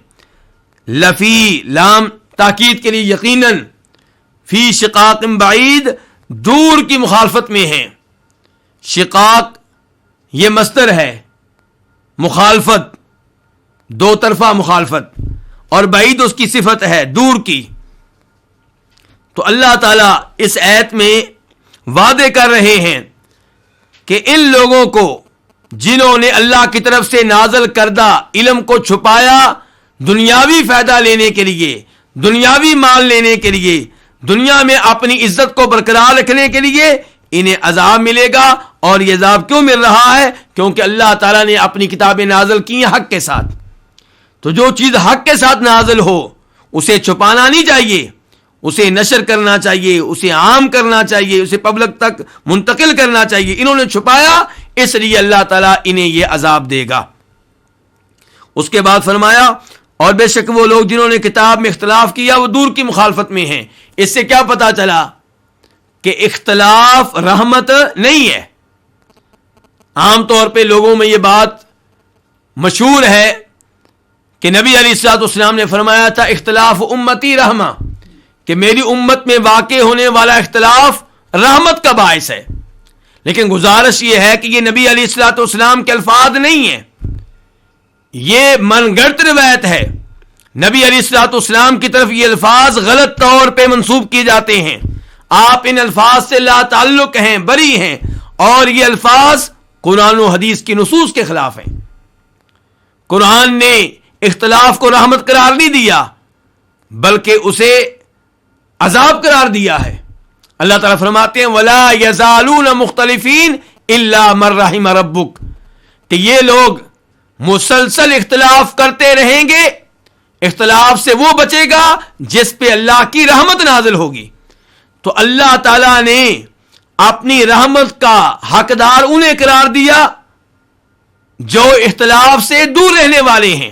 لفی لام تاکید کے لیے یقیناً، فی شقاق بعید دور کی مخالفت میں ہیں۔ شقاق یہ مصدر ہے، مخالفت دو طرفہ مخالفت، اور بعید اس کی صفت ہے دور کی۔ تو اللہ تعالیٰ اس آیت میں وعدے کر رہے ہیں کہ ان لوگوں کو جنہوں نے اللہ کی طرف سے نازل کردہ علم کو چھپایا دنیاوی فائدہ لینے کے لیے، دنیاوی مال لینے کے لیے، دنیا میں اپنی عزت کو برقرار رکھنے کے لیے، انہیں عذاب ملے گا۔ اور یہ عذاب کیوں مل رہا ہے؟ کیونکہ اللہ تعالیٰ نے اپنی کتابیں نازل کی ہیں حق کے ساتھ۔ تو جو چیز حق کے ساتھ نازل ہو اسے چھپانا نہیں چاہیے، اسے نشر کرنا چاہیے، اسے عام کرنا چاہیے، اسے پبلک تک منتقل کرنا چاہیے۔ انہوں نے چھپایا، اس لیے اللہ تعالیٰ انہیں یہ عذاب دے گا۔ اس کے بعد فرمایا، اور بے شک وہ لوگ جنہوں نے کتاب میں اختلاف کیا وہ دور کی مخالفت میں ہیں۔ اس سے کیا پتا چلا کہ اختلاف رحمت نہیں ہے۔ عام طور پہ لوگوں میں یہ بات مشہور ہے کہ نبی علیہ الصلوۃ والسلام نے فرمایا تھا اختلاف امتی رحمہ، کہ میری امت میں واقع ہونے والا اختلاف رحمت کا باعث ہے۔ لیکن گزارش یہ ہے کہ یہ نبی علیہ الصلوۃ والسلام کے الفاظ نہیں ہیں، یہ من گھڑت روایت ہے۔ نبی علیہ الصلوۃ والسلام کی طرف یہ الفاظ غلط طور پہ منسوب کیے جاتے ہیں، آپ ان الفاظ سے لا تعلق ہیں، بری ہیں، اور یہ الفاظ قرآن و حدیث کی نصوص کے خلاف ہیں۔ قرآن نے اختلاف کو رحمت قرار نہیں دیا بلکہ اسے عذاب قرار دیا ہے۔ اللہ تعالیٰ فرماتے ہیں وَلَا يَزَالُونَ مُخْتَلِفِينَ إِلَّا مَن رَحِمَ رَبُّكَ، کہ یہ لوگ مسلسل اختلاف کرتے رہیں گے، اختلاف سے وہ بچے گا جس پہ اللہ کی رحمت نازل ہوگی۔ تو اللہ تعالیٰ نے اپنی رحمت کا حقدار انہیں قرار دیا جو اختلاف سے دور رہنے والے ہیں،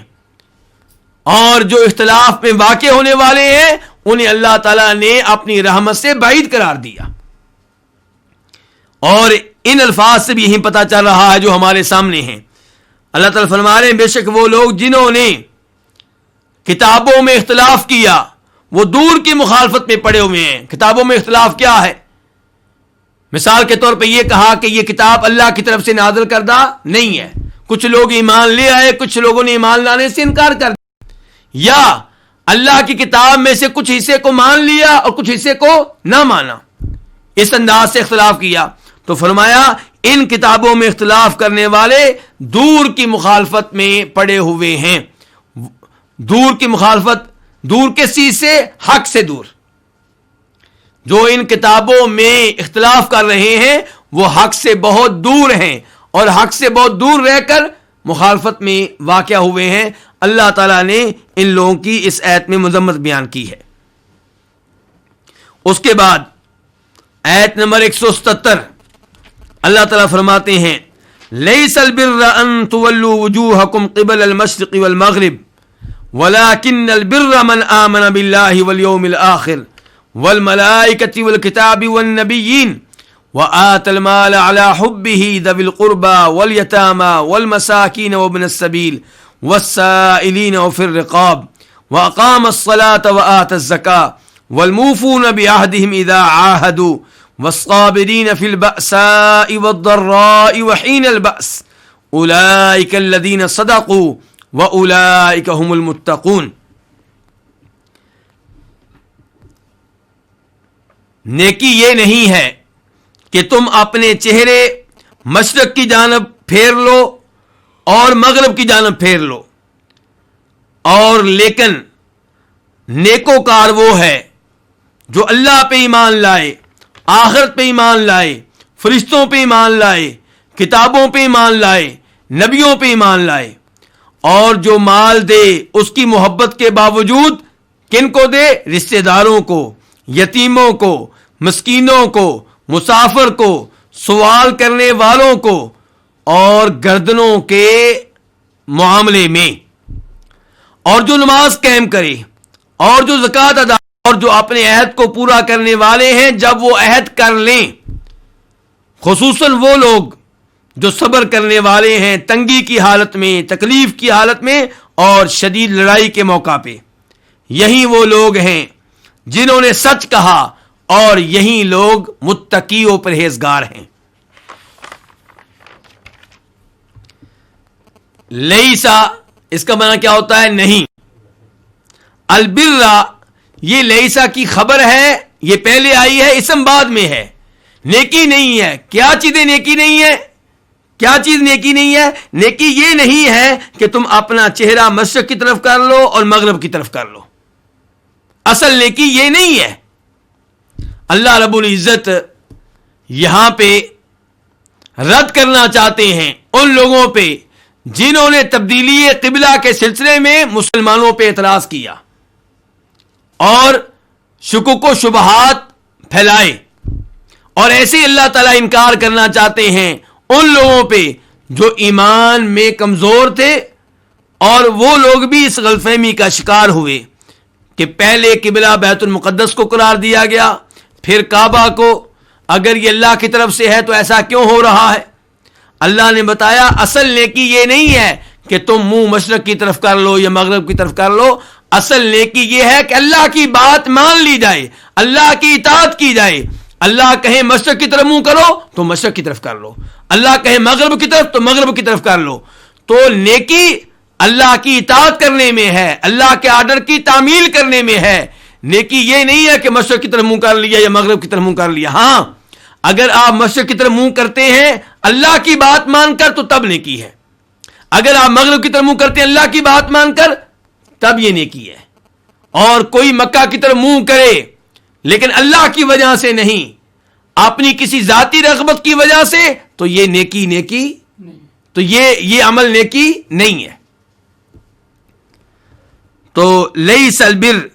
اور جو اختلاف میں واقع ہونے والے ہیں انہیں اللہ تعالیٰ نے اپنی رحمت سے بعید قرار دیا۔ اور ان الفاظ سے بھی یہی پتہ چل رہا ہے جو ہمارے سامنے ہیں۔ اللہ تعالیٰ فرما رہے ہیں بے شک وہ لوگ جنہوں نے کتابوں میں اختلاف کیا وہ دور کی مخالفت میں پڑے ہوئے ہیں. کتابوں میں اختلاف کیا ہے؟ مثال کے طور پہ یہ کہا کہ یہ کتاب اللہ کی طرف سے نازل کردہ نہیں ہے. کچھ لوگ ایمان لے آئے, کچھ لوگوں نے ایمان لانے سے انکار کر دیا. یا اللہ کی کتاب میں سے کچھ حصے کو مان لیا اور کچھ حصے کو نہ مانا, اس انداز سے اختلاف کیا. تو فرمایا ان کتابوں میں اختلاف کرنے والے دور کی مخالفت میں پڑے ہوئے ہیں. دور کی مخالفت, دور کے چیز سے, حق سے دور. جو ان کتابوں میں اختلاف کر رہے ہیں وہ حق سے بہت دور ہیں اور حق سے بہت دور رہ کر مخالفت میں واقع ہوئے ہیں. اللہ تعالیٰ نے ان لوگوں کی اس آیت میں مذمت بیان کی ہے. اس کے بعد آیت نمبر 177 اللہ تعالیٰ فرماتے ہیں لیس البر ان تولوا وجوہکم قبل المشرق والمغرب ولكن البر من آمن بالله واليوم الآخر والملائكة والكتاب والنبيين وآتى المال على حبه ذوي القربى واليتامى والمساكين وابن السبيل والسائلين وفي الرقاب وأقام الصلاة وآتى الزكاة والموفون بعهدهم إذا عاهدوا والصابرين في البأساء والضراء وحين البأس أولئك الذين صدقوا وَأُولَئِكَ هُمُ الْمُتَّقُونَ. نیکی یہ نہیں ہے کہ تم اپنے چہرے مشرق کی جانب پھیر لو اور مغرب کی جانب پھیر لو, اور لیکن نیکوکار وہ ہے جو اللہ پہ ایمان لائے, آخرت پہ ایمان لائے, فرشتوں پہ ایمان لائے, کتابوں پہ ایمان لائے, نبیوں پہ ایمان لائے, اور جو مال دے اس کی محبت کے باوجود کن کو دے؟ رشتہ داروں کو, یتیموں کو, مسکینوں کو, مسافر کو, سوال کرنے والوں کو, اور گردنوں کے معاملے میں, اور جو نماز قائم کرے, اور جو زکوٰۃ ادا, اور جو اپنے عہد کو پورا کرنے والے ہیں جب وہ عہد کر لیں. خصوصاً وہ لوگ جو صبر کرنے والے ہیں تنگی کی حالت میں, تکلیف کی حالت میں اور شدید لڑائی کے موقع پہ. یہی وہ لوگ ہیں جنہوں نے سچ کہا اور یہی لوگ متقی و پرہیزگار ہیں. لیسا اس کا معنی کیا ہوتا ہے؟ نہیں. البرہ یہ لیسا کی خبر ہے, یہ پہلے آئی ہے, اسم بعد میں ہے. نیکی نہیں ہے. کیا چیزیں نیکی نہیں ہے؟ کیا چیز نیکی نہیں ہے؟ نیکی یہ نہیں ہے کہ تم اپنا چہرہ مشرق کی طرف کر لو اور مغرب کی طرف کر لو. اصل نیکی یہ نہیں ہے. اللہ رب العزت یہاں پہ رد کرنا چاہتے ہیں ان لوگوں پہ جنہوں نے تبدیلی قبلہ کے سلسلے میں مسلمانوں پہ اعتراض کیا اور شکوک و شبہات پھیلائے, اور ایسے اللہ تعالیٰ انکار کرنا چاہتے ہیں ان لوگوں پہ جو ایمان میں کمزور تھے, اور وہ لوگ بھی اس غلط فہمی کا شکار ہوئے کہ پہلے قبلہ بیت المقدس کو قرار دیا گیا, پھر کعبہ کو. اگر یہ اللہ کی طرف سے ہے تو ایسا کیوں ہو رہا ہے؟ اللہ نے بتایا اصل نیکی یہ نہیں ہے کہ تم منہ مشرق کی طرف کر لو یا مغرب کی طرف کر لو. اصل نیکی یہ ہے کہ اللہ کی بات مان لی جائے, اللہ کی اطاعت کی جائے. اللہ کہیں مشرق کی طرف منہ کرو تو مشرق کی طرف کر لو, اللہ کہیں مغرب کی طرف تو مغرب کی طرف کر لو. تو نیکی اللہ کی اطاعت کرنے میں ہے, اللہ کے آرڈر کی تعمیل کرنے میں ہے. نیکی یہ نہیں ہے کہ مشرق کی طرف منہ کر لیا یا مغرب کی طرف منہ کر لیا. ہاں, اگر آپ مشرق کی طرف منہ کرتے ہیں اللہ کی بات مان کر تو تب نیکی ہے. اگر آپ مغرب کی طرف منہ کرتے ہیں اللہ کی بات مان کر تب یہ نیکی ہے. اور کوئی مکہ کی طرف منہ کرے لیکن اللہ کی وجہ سے نہیں, اپنی کسی ذاتی رغبت کی وجہ سے, تو یہ نیکی تو یہ عمل نیکی نہیں ہے. تو لیس البر,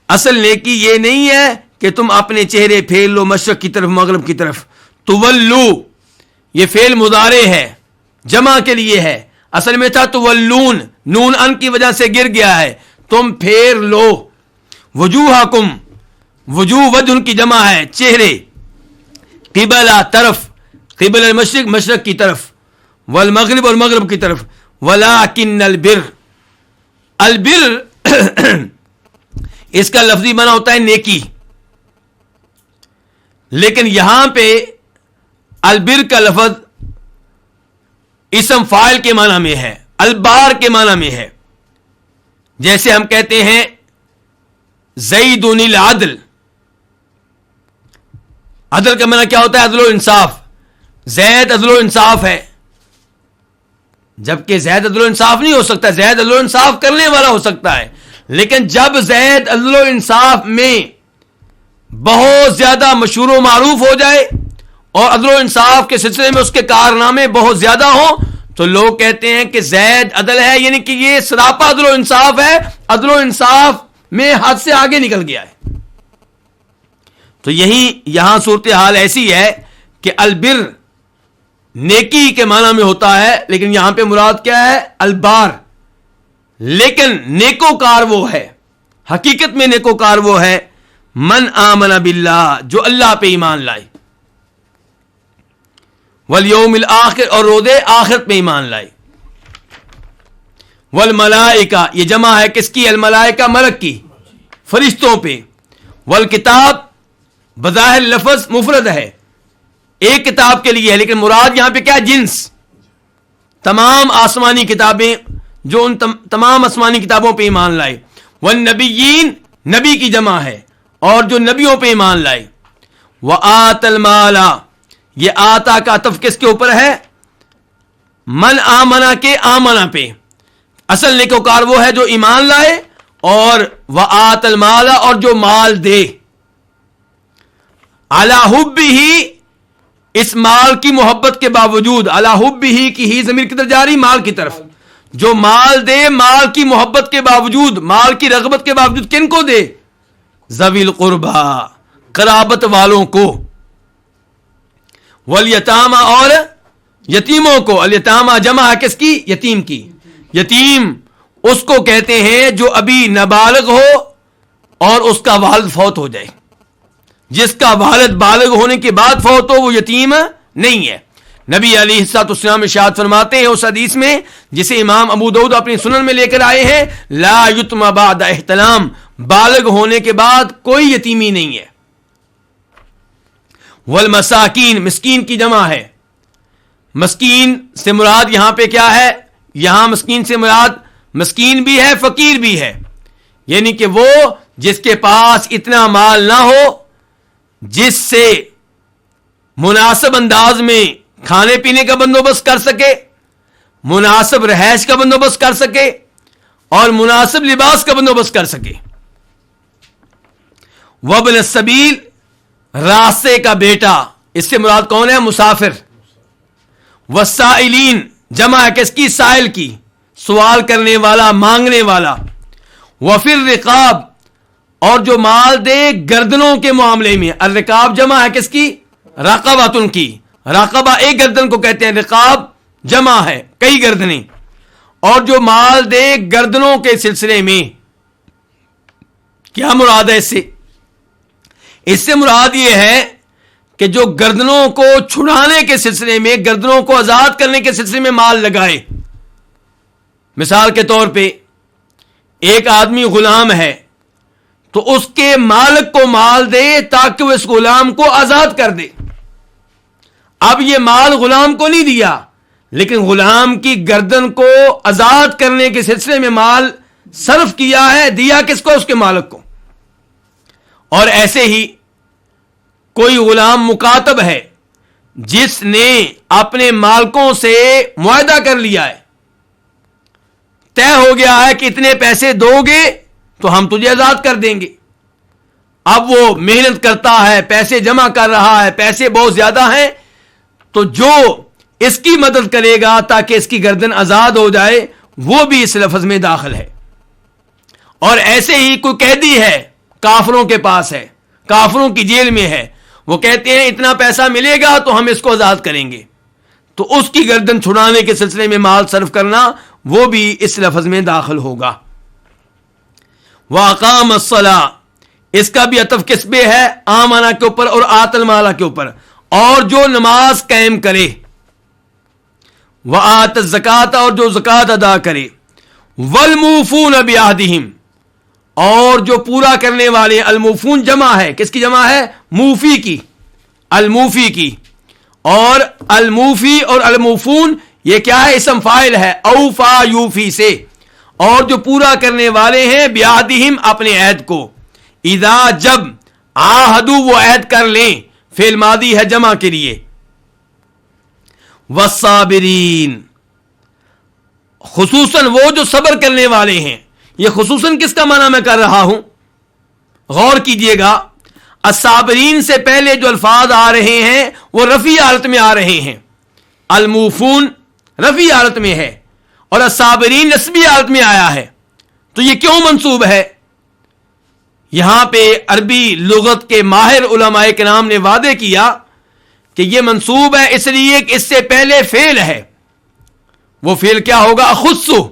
اصل نیکی یہ نہیں ہے کہ تم اپنے چہرے پھیر لو مشرق کی طرف مغرب کی طرف. تولو یہ فعل مضارع ہے, جمع کے لیے ہے. اصل میں تھا تولون, نون ان کی وجہ سے گر گیا ہے. تم پھیر لو. وجوہکم, وجوہ وجہ کی جمع ہے, چہرے. قبلہ طرف, قبل المشرق مشرق کی طرف, والمغرب اور مغرب کی طرف. ولیکن البر, البر اس کا لفظی معنی ہوتا ہے نیکی، لیکن یہاں پہ البر کا لفظ اسم فاعل کے معنی میں ہے، البار کے معنی میں ہے. جیسے ہم کہتے ہیں زید العدل، عدل کا معنی کیا ہوتا ہے؟ عدل و انصاف. زید عدل و انصاف ہے، جبکہ زید عدل و انصاف نہیں ہو سکتا، زید عدل و انصاف کرنے والا ہو سکتا ہے. لیکن جب زید عدل و انصاف میں بہت زیادہ مشہور و معروف ہو جائے اور عدل و انصاف کے سلسلے میں اس کے کارنامے بہت زیادہ ہوں تو لوگ کہتے ہیں کہ زید عدل ہے، یعنی کہ یہ سراپا عدل و انصاف ہے، عدل و انصاف میں حد سے آگے نکل گیا ہے. تو یہاں صورتحال ایسی ہے کہ البر نیکی کے معنی میں ہوتا ہے، لیکن یہاں پہ مراد کیا ہے؟ البار. لیکن نیکوکار وہ ہے، حقیقت میں نیکوکار وہ ہے من آمن باللہ، جو اللہ پہ ایمان لائے، والیوم الآخر، اور روز آخرت پہ ایمان لائے، والملائکہ، یہ جمع ہے کس کی؟ الملائکہ، ملک کی، فرشتوں پہ. والکتاب بظاہر لفظ مفرد ہے، ایک کتاب کے لیے ہے، لیکن مراد یہاں پہ کیا؟ جنس، تمام آسمانی کتابیں، جو ان تمام آسمانی کتابوں پہ ایمان لائے. والنبیین، نبی کی جمع ہے، اور جو نبیوں پہ ایمان لائے. وآت المال، یہ آتا کا عطف کس کے اوپر ہے؟ من آمنا کے آمنا پہ. اصل نیکوکار وہ ہے جو ایمان لائے، اور وآت المال، اور جو مال دے. علی حبہ، اس مال کی محبت کے باوجود، علی حبہ کی ہی ضمیر کی طرف جاری، مال کی طرف. جو مال دے مال کی محبت کے باوجود، مال کی رغبت کے باوجود، کن کو دے؟ ذوی القربا، قرابت والوں کو. والیتامى، اور یتیموں کو. الیتامى جمع ہے کس کی؟ یتیم کی. یتیم اس کو کہتے ہیں جو ابھی نابالغ ہو اور اس کا والد فوت ہو جائے. جس کا والد بالغ ہونے کے بعد فوت ہو وہ یتیم نہیں ہے. نبی علیہ الصلوۃ والسلام ارشاد فرماتے ہیں اس حدیث میں جسے امام ابو داؤد اپنی سنن میں لے کر آئے ہیں، لا یتم بعد احتلام، بالغ ہونے کے بعد کوئی یتیمی نہیں ہے. والمساکین، مسکین کی جمع ہے. مسکین سے مراد یہاں پہ کیا ہے؟ یہاں مسکین سے مراد مسکین بھی ہے، فقیر بھی ہے، یعنی کہ وہ جس کے پاس اتنا مال نہ ہو جس سے مناسب انداز میں کھانے پینے کا بندوبست کر سکے، مناسب رہائش کا بندوبست کر سکے، اور مناسب لباس کا بندوبست کر سکے. وابن السبیل، راستے کا بیٹا، اس سے مراد کون ہے؟ مسافر. والسائلین، جمع ہے کس کی؟ سائل کی، سوال کرنے والا، مانگنے والا. وفی الرقاب، اور جو مال دے گردنوں کے معاملے میں. الرقاب جمع ہے کس کی؟ رقبۃ کی. رقبہ ایک گردن کو کہتے ہیں، رقاب جمع ہے کئی گردنیں. اور جو مال دے گردنوں کے سلسلے میں، کیا مراد ہے اس سے؟ اس سے مراد یہ ہے کہ جو گردنوں کو چھڑانے کے سلسلے میں، گردنوں کو آزاد کرنے کے سلسلے میں مال لگائے. مثال کے طور پہ ایک آدمی غلام ہے تو اس کے مالک کو مال دے تاکہ وہ اس غلام کو آزاد کر دے. اب یہ مال غلام کو نہیں دیا، لیکن غلام کی گردن کو آزاد کرنے کے سلسلے میں مال صرف کیا ہے، دیا کس کو؟ اس کے مالک کو. اور ایسے ہی کوئی غلام مکاتب ہے جس نے اپنے مالکوں سے معاہدہ کر لیا ہے، طے ہو گیا ہے کہ اتنے پیسے دو گے تو ہم تجھے آزاد کر دیں گے. اب وہ محنت کرتا ہے، پیسے جمع کر رہا ہے، پیسے بہت زیادہ ہیں، تو جو اس کی مدد کرے گا تاکہ اس کی گردن آزاد ہو جائے وہ بھی اس لفظ میں داخل ہے. اور ایسے ہی کوئی قیدی ہے، کافروں کے پاس ہے، کافروں کی جیل میں ہے، وہ کہتے ہیں اتنا پیسہ ملے گا تو ہم اس کو آزاد کریں گے، تو اس کی گردن چھڑانے کے سلسلے میں مال صرف کرنا وہ بھی اس لفظ میں داخل ہوگا. وَأَقَامَ الصَّلَاةَ، اس کا بھی عطف کس پہ ہے؟ آمنا کے اوپر اور آت المالا کے اوپر. اور جو نماز قائم کرے. وآت الزکاۃ، اور جو زکات ادا کرے. والموفون بعہدہم، اور جو پورا کرنے والے ہیں. الموفون جمع ہے, کس کی جمع ہے؟ موفی کی, الموفی کی. اور الموفی اور الموفون یہ کیا ہے؟ اسم فاعل ہے اوفا یوفی سے. اور جو پورا کرنے والے ہیں بیعہدہم اپنے عہد کو. اذا جب عاہدوا وہ عہد کر لیں, فعل ماضی ہے جمع کے لیے. والصابرین خصوصاً وہ جو صبر کرنے والے ہیں. یہ خصوصاً کس کا معنی میں کر رہا ہوں؟ غور کیجئے گا. الصابرین سے پہلے جو الفاظ آ رہے ہیں وہ رفیع حالت میں آ رہے ہیں. الموفون رفیع حالت میں ہے اور الصابرین نسبی حالت میں آیا ہے. تو یہ کیوں منصوب ہے؟ یہاں پہ عربی لغت کے ماہر علماء کرام نے وعدے کیا کہ یہ منصوب ہے اس لیے کہ اس سے پہلے فعل ہے. وہ فعل کیا ہوگا؟ اخصو,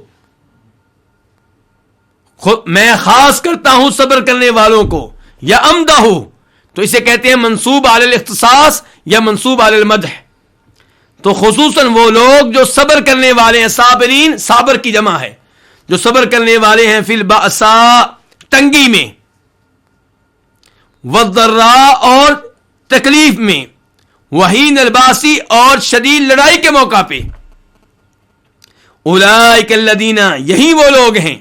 میں خاص کرتا ہوں صبر کرنے والوں کو, یا امدہ, تو اسے کہتے ہیں منصوب علی الاختصاص یا منصوب علی المدح. تو خصوصاً وہ لوگ جو صبر کرنے والے ہیں. صابرین صابر کی جمع ہے, جو صبر کرنے والے ہیں فی البأساء تنگی میں, والضراء اور تکلیف میں, وحین الباسی اور شدید لڑائی کے موقع پہ. اولئک الذین یہی وہ لوگ ہیں.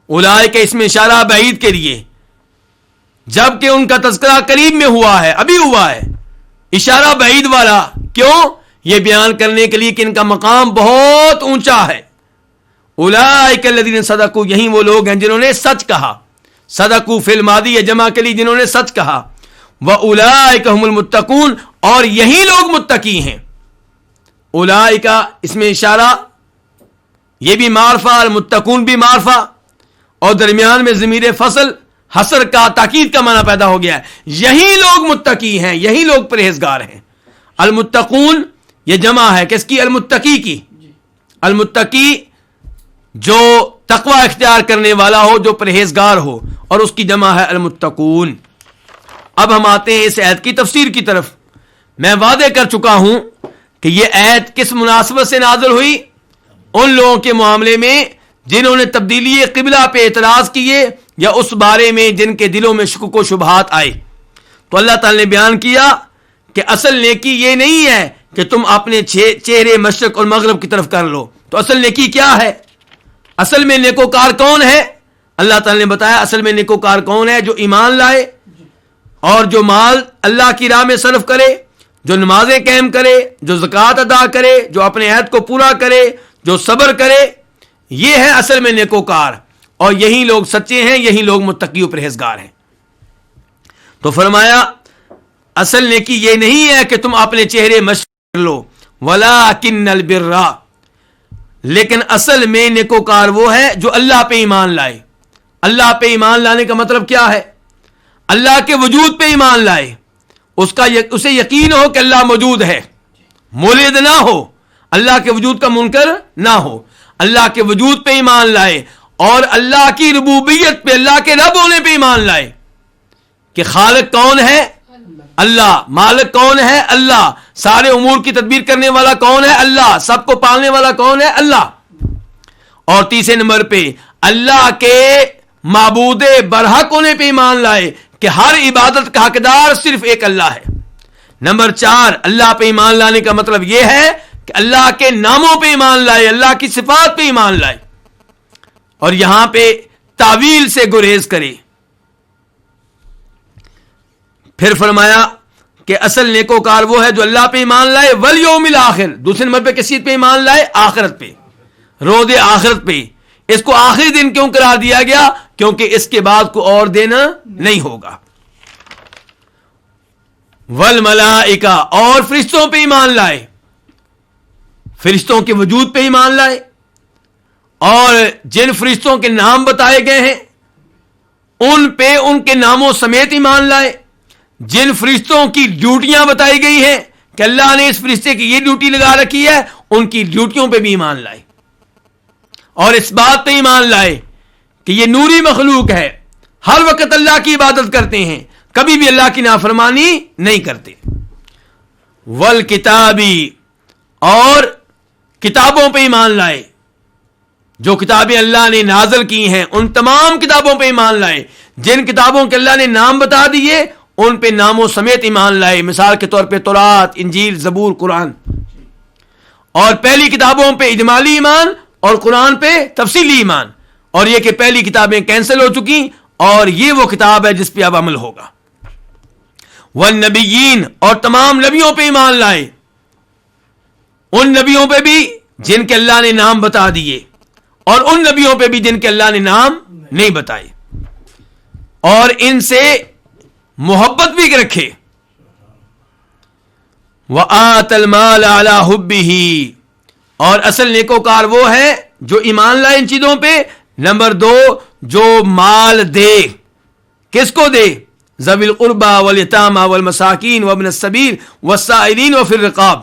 اولئک اس میں اشارہ بعید کے لیے, جبکہ ان کا تذکرہ قریب میں ہوا ہے, ابھی ہوا ہے. اشارہ بعید والا کیوں؟ یہ بیان کرنے کے لیے کہ ان کا مقام بہت اونچا ہے. اولئک الذین صدقوا یہی وہ لوگ ہیں جنہوں نے سچ کہا. صدقوا فی الماضی ہے جمع کے لیے جنہوں نے سچ کہا. وَأُولَئِكَ هُمُ الْمُتَّقُونَ اور یہی لوگ متقی ہیں. اولئک اس میں اشارہ, یہ بھی معرفہ, المتقون بھی معرفہ, اور درمیان میں ضمیر فصل حسر کا تاکید کا معنی پیدا ہو گیا ہے. یہی لوگ متقی ہیں, یہی لوگ پرہیزگار ہیں. المتقون یہ جمع ہے کس کی؟ المتقی کی. المتقی جو تقوی اختیار کرنے والا ہو, جو پرہیزگار ہو, اور اس کی جمع ہے المتقون. اب ہم آتے ہیں اس آیت کی تفسیر کی طرف. میں وعدے کر چکا ہوں کہ یہ آیت کس مناسبت سے نازل ہوئی؟ ان لوگوں کے معاملے میں جنہوں نے تبدیلی قبلہ پہ اعتراض کیے, یا اس بارے میں جن کے دلوں میں شکوک و شبہات آئے. تو اللہ تعالی نے بیان کیا کہ اصل نیکی یہ نہیں ہے کہ تم اپنے چہرے مشرق اور مغرب کی طرف کر لو. تو اصل نیکی کیا ہے؟ اصل میں نیکوکار کون ہے؟ اللہ تعالی نے بتایا اصل میں نیکوکار کون ہے؟ جو ایمان لائے اور جو مال اللہ کی راہ میں صرف کرے, جو نمازیں قائم کرے, جو زکوٰۃ ادا کرے, جو اپنے عہد کو پورا کرے, جو صبر کرے. یہ ہے اصل میں نیکوکار, اور یہی لوگ سچے ہیں, یہی لوگ متقی و پرہیزگار ہیں. تو فرمایا اصل نیکی یہ نہیں ہے کہ تم اپنے چہرے مشرق کر لو, وَلَٰكِنَّ الْبِرَّ لیکن اصل میں نیکوکار وہ ہے جو اللہ پہ ایمان لائے. اللہ پہ ایمان لانے کا مطلب کیا ہے؟ اللہ کے وجود پہ ایمان لائے, اسے یقین ہو کہ اللہ موجود ہے, مولد نہ ہو, اللہ کے وجود کا منکر نہ ہو, اللہ کے وجود پہ ایمان لائے, اور اللہ کی ربوبیت پہ, اللہ کے رب ہونے پہ ایمان لائے کہ خالق کون ہے؟ اللہ. مالک کون ہے؟ اللہ. سارے امور کی تدبیر کرنے والا کون ہے؟ اللہ. سب کو پالنے والا کون ہے؟ اللہ. اور تیسرے نمبر پہ اللہ کے معبود برحق ہونے پہ ایمان لائے کہ ہر عبادت کا حقدار صرف ایک اللہ ہے. نمبر 4 اللہ پہ ایمان لانے کا مطلب یہ ہے کہ اللہ کے ناموں پہ ایمان لائے, اللہ کی صفات پہ ایمان لائے, اور یہاں پہ تعویل سے گریز کرے. پھر فرمایا کہ اصل نیکوکار وہ ہے جو اللہ پہ ایمان لائے, والیوم الآخر دوسرے نمبر پہ کس چیز پہ ایمان لائے؟ آخرت پہ, روز آخرت پہ. اس کو آخری دن کیوں قرار دیا گیا؟ کیونکہ اس کے بعد کو اور دن نہیں ہوگا. والملائکہ اور فرشتوں پہ ایمان لائے, فرشتوں کے وجود پہ ایمان لائے, اور جن فرشتوں کے نام بتائے گئے ہیں ان پہ ان کے ناموں سمیت ایمان لائے. جن فرشتوں کی ڈیوٹیاں بتائی گئی ہیں کہ اللہ نے اس فرشتے کی یہ ڈیوٹی لگا رکھی ہے, ان کی ڈیوٹیوں پہ بھی ایمان لائے, اور اس بات پہ ایمان لائے کہ یہ نوری مخلوق ہے, ہر وقت اللہ کی عبادت کرتے ہیں, کبھی بھی اللہ کی نافرمانی نہیں کرتے. والکتابی اور کتابوں پہ ایمان لائے, جو کتابیں اللہ نے نازل کی ہیں ان تمام کتابوں پہ ایمان لائے. جن کتابوں کے اللہ نے نام بتا دیے ان پہ ناموں سمیت ایمان لائے. مثال کے طور پہ تورات، انجیل، زبور، قرآن. اور پہلی کتابوں پہ اجمالی ایمان اور قرآن پہ تفصیلی ایمان. اور یہ کہ پہلی کتابیں کینسل ہو چکی اور یہ وہ کتاب ہے جس پہ اب عمل ہوگا. والنبیین، اور تمام نبیوں پہ ایمان لائے. ان نبیوں پہ بھی جن کے اللہ نے نام بتا دیے اور ان نبیوں پہ بھی جن کے اللہ نے نام نہیں بتائے. اور ان سے محبت بھی رکھے. وَآتَ الْمَالَ عَلَى حُبِّهِ، اور اصل نیکوکار وہ ہے جو ایمان لائے ان چیزوں پہ. نمبر 2، جو مال دے. کس کو دے؟ ذوی القربى والیتامى والمساکین وابن السبیل والسائلین وفی الرقاب.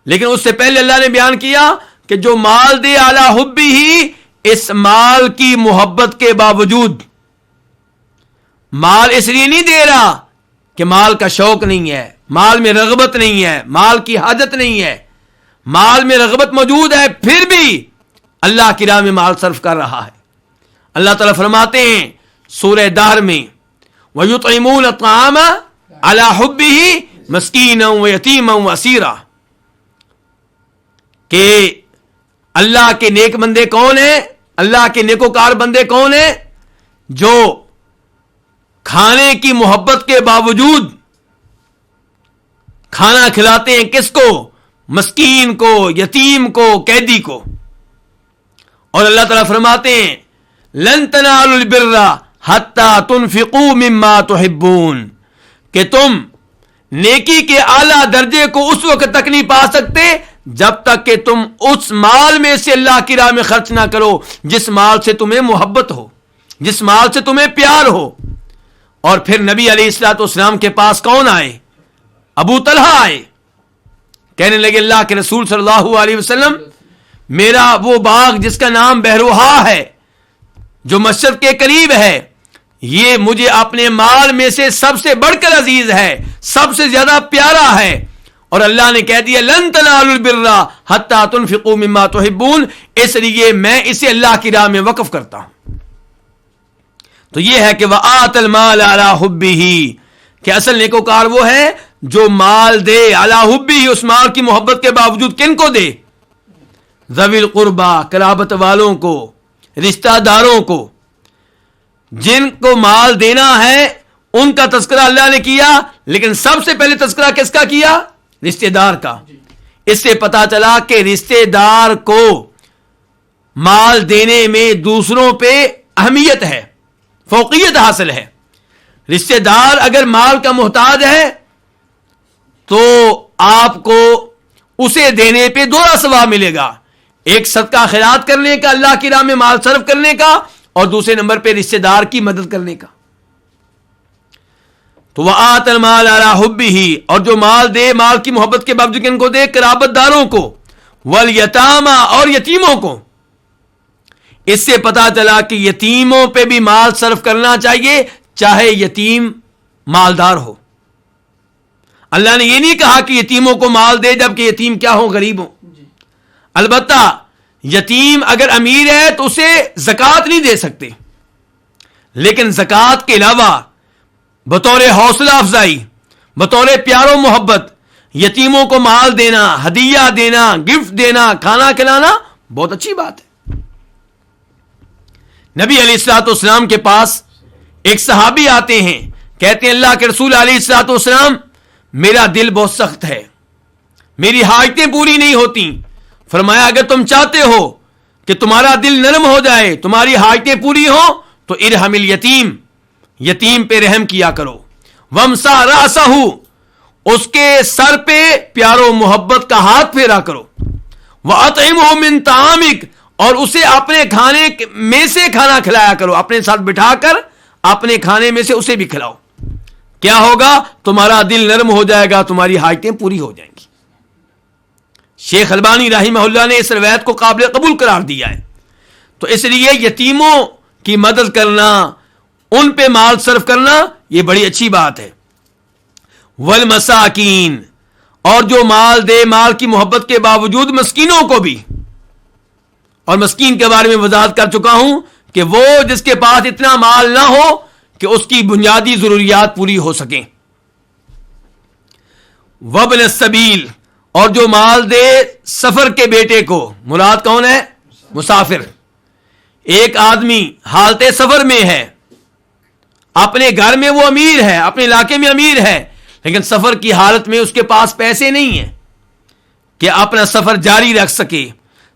لیکن اس سے پہلے اللہ نے بیان کیا کہ جو مال دے علی حبہ، اس مال کی محبت کے باوجود. مال اس لیے نہیں دے رہا کہ مال کا شوق نہیں ہے، مال میں رغبت نہیں ہے، مال کی حاجت نہیں ہے. مال میں رغبت موجود ہے پھر بھی اللہ کی راہ میں مال صرف کر رہا ہے. اللہ تعالیٰ فرماتے ہیں سورہ دہر میں وَيُطْعِمُونَ الطَّعَامَ عَلَى حُبِّهِ مَسْكِينًا وَيَتِيمًا وَأَسِيرًا، کہ اللہ کے نیک بندے کون ہیں، اللہ کے نیکوکار بندے کون ہیں؟ جو کھانے کی محبت کے باوجود کھانا کھلاتے ہیں. کس کو؟ مسکین کو، یتیم کو، قیدی کو. اور اللہ تعالیٰ فرماتے ہیں لن تنالوا البر حتی تنفقوا مما تحبون، کہ تم نیکی کے اعلیٰ درجے کو اس وقت تک نہیں پا سکتے جب تک کہ تم اس مال میں سے اللہ کی راہ میں خرچ نہ کرو جس مال سے تمہیں محبت ہو، جس مال سے تمہیں پیار ہو. اور پھر نبی علیہ الصلوۃ والسلام کے پاس کون آئے؟ ابو طلحہ آئے. کہنے لگے اللہ کے رسول صلی اللہ علیہ وسلم، میرا وہ باغ جس کا نام بہروہا ہے جو مسجد کے قریب ہے، یہ مجھے اپنے مال میں سے سب سے بڑھ کر عزیز ہے، سب سے زیادہ پیارا ہے. اور اللہ نے کہہ دیا لن تنالوا البر حتی تنفقوا مما تحبون، اس لیے میں اسے اللہ کی راہ میں وقف کرتا ہوں. تو یہ ہے کہ وَآتَ الْمَالَ عَلَى حُبِّهِ، کہ اصل نیکوکار وہ ہے جو مال دے علی حبہ، اس مال کی محبت کے باوجود. کن کو دے؟ ذوی القربى، قرابت والوں کو، رشتہ داروں کو. جن کو مال دینا ہے ان کا تذکرہ اللہ نے کیا، لیکن سب سے پہلے تذکرہ کس کا کیا؟ رشتہ دار کا. اس سے پتا چلا کہ رشتہ دار کو مال دینے میں دوسروں پہ اہمیت ہے، فوقیت حاصل ہے. رشتہ دار اگر مال کا محتاج ہے تو آپ کو اسے دینے پہ دوہرا ثواب ملے گا. ایک صدقہ خیرات کرنے کا، اللہ کی راہ میں مال صرف کرنے کا، اور دوسرے نمبر پہ رشتہ دار کی مدد کرنے کا. تو وَآتَ الْمَالَ عَلَى حُبِّهِ، اور جو مال دے مال کی محبت کے باوجود کن کو دے؟ قرابت داروں کو، والیتامى، اور یتیموں کو. اس سے پتا چلا کہ یتیموں پہ بھی مال صرف کرنا چاہیے چاہے یتیم مالدار ہو. اللہ نے یہ نہیں کہا کہ یتیموں کو مال دے جبکہ یتیم کیا ہو؟ غریب ہو. البتہ یتیم اگر امیر ہے تو اسے زکوٰۃ نہیں دے سکتے، لیکن زکوٰۃ کے علاوہ بطور حوصلہ افزائی، بطور پیار و محبت یتیموں کو مال دینا، ہدیہ دینا، گفٹ دینا، کھانا کھلانا بہت اچھی بات ہے. نبی علیہ الصلوۃ والسلام کے پاس ایک صحابی آتے ہیں، کہتے ہیں اللہ کے رسول علیہ الصلوۃ والسلام، میرا دل بہت سخت ہے، میری حاجتیں پوری نہیں ہوتی. فرمایا اگر تم چاہتے ہو کہ تمہارا دل نرم ہو جائے، تمہاری حاجتیں پوری ہوں، تو ارحم الیتیم، یتیم پہ رحم کیا کرو. وامسح رأسہ، اس کے سر پہ پیار و محبت کا ہاتھ پھیرا کرو. وأطعمہ من طعامک، اور اسے اپنے کھانے میں سے کھانا کھلایا کرو، اپنے ساتھ بٹھا کر اپنے کھانے میں سے اسے بھی کھلاؤ. کیا ہوگا؟ تمہارا دل نرم ہو جائے گا، تمہاری حاجتیں پوری ہو جائیں گی. شیخ البانی رحمہ اللہ نے اس روایت کو قابل قبول قرار دیا ہے. تو اس لیے یتیموں کی مدد کرنا، ان پہ مال صرف کرنا، یہ بڑی اچھی بات ہے. والمساکین، اور جو مال دے مال کی محبت کے باوجود مسکینوں کو بھی، اور مسکین کے بارے میں وضاحت کر چکا ہوں کہ وہ جس کے پاس اتنا مال نہ ہو کہ اس کی بنیادی ضروریات پوری ہو سکیں. وابن السبیل، اور جو مال دے سفر کے بیٹے کو. مراد کون ہے؟ مسافر. ایک آدمی حالت سفر میں ہے، اپنے گھر میں وہ امیر ہے، اپنے علاقے میں امیر ہے، لیکن سفر کی حالت میں اس کے پاس پیسے نہیں ہیں کہ اپنا سفر جاری رکھ سکے،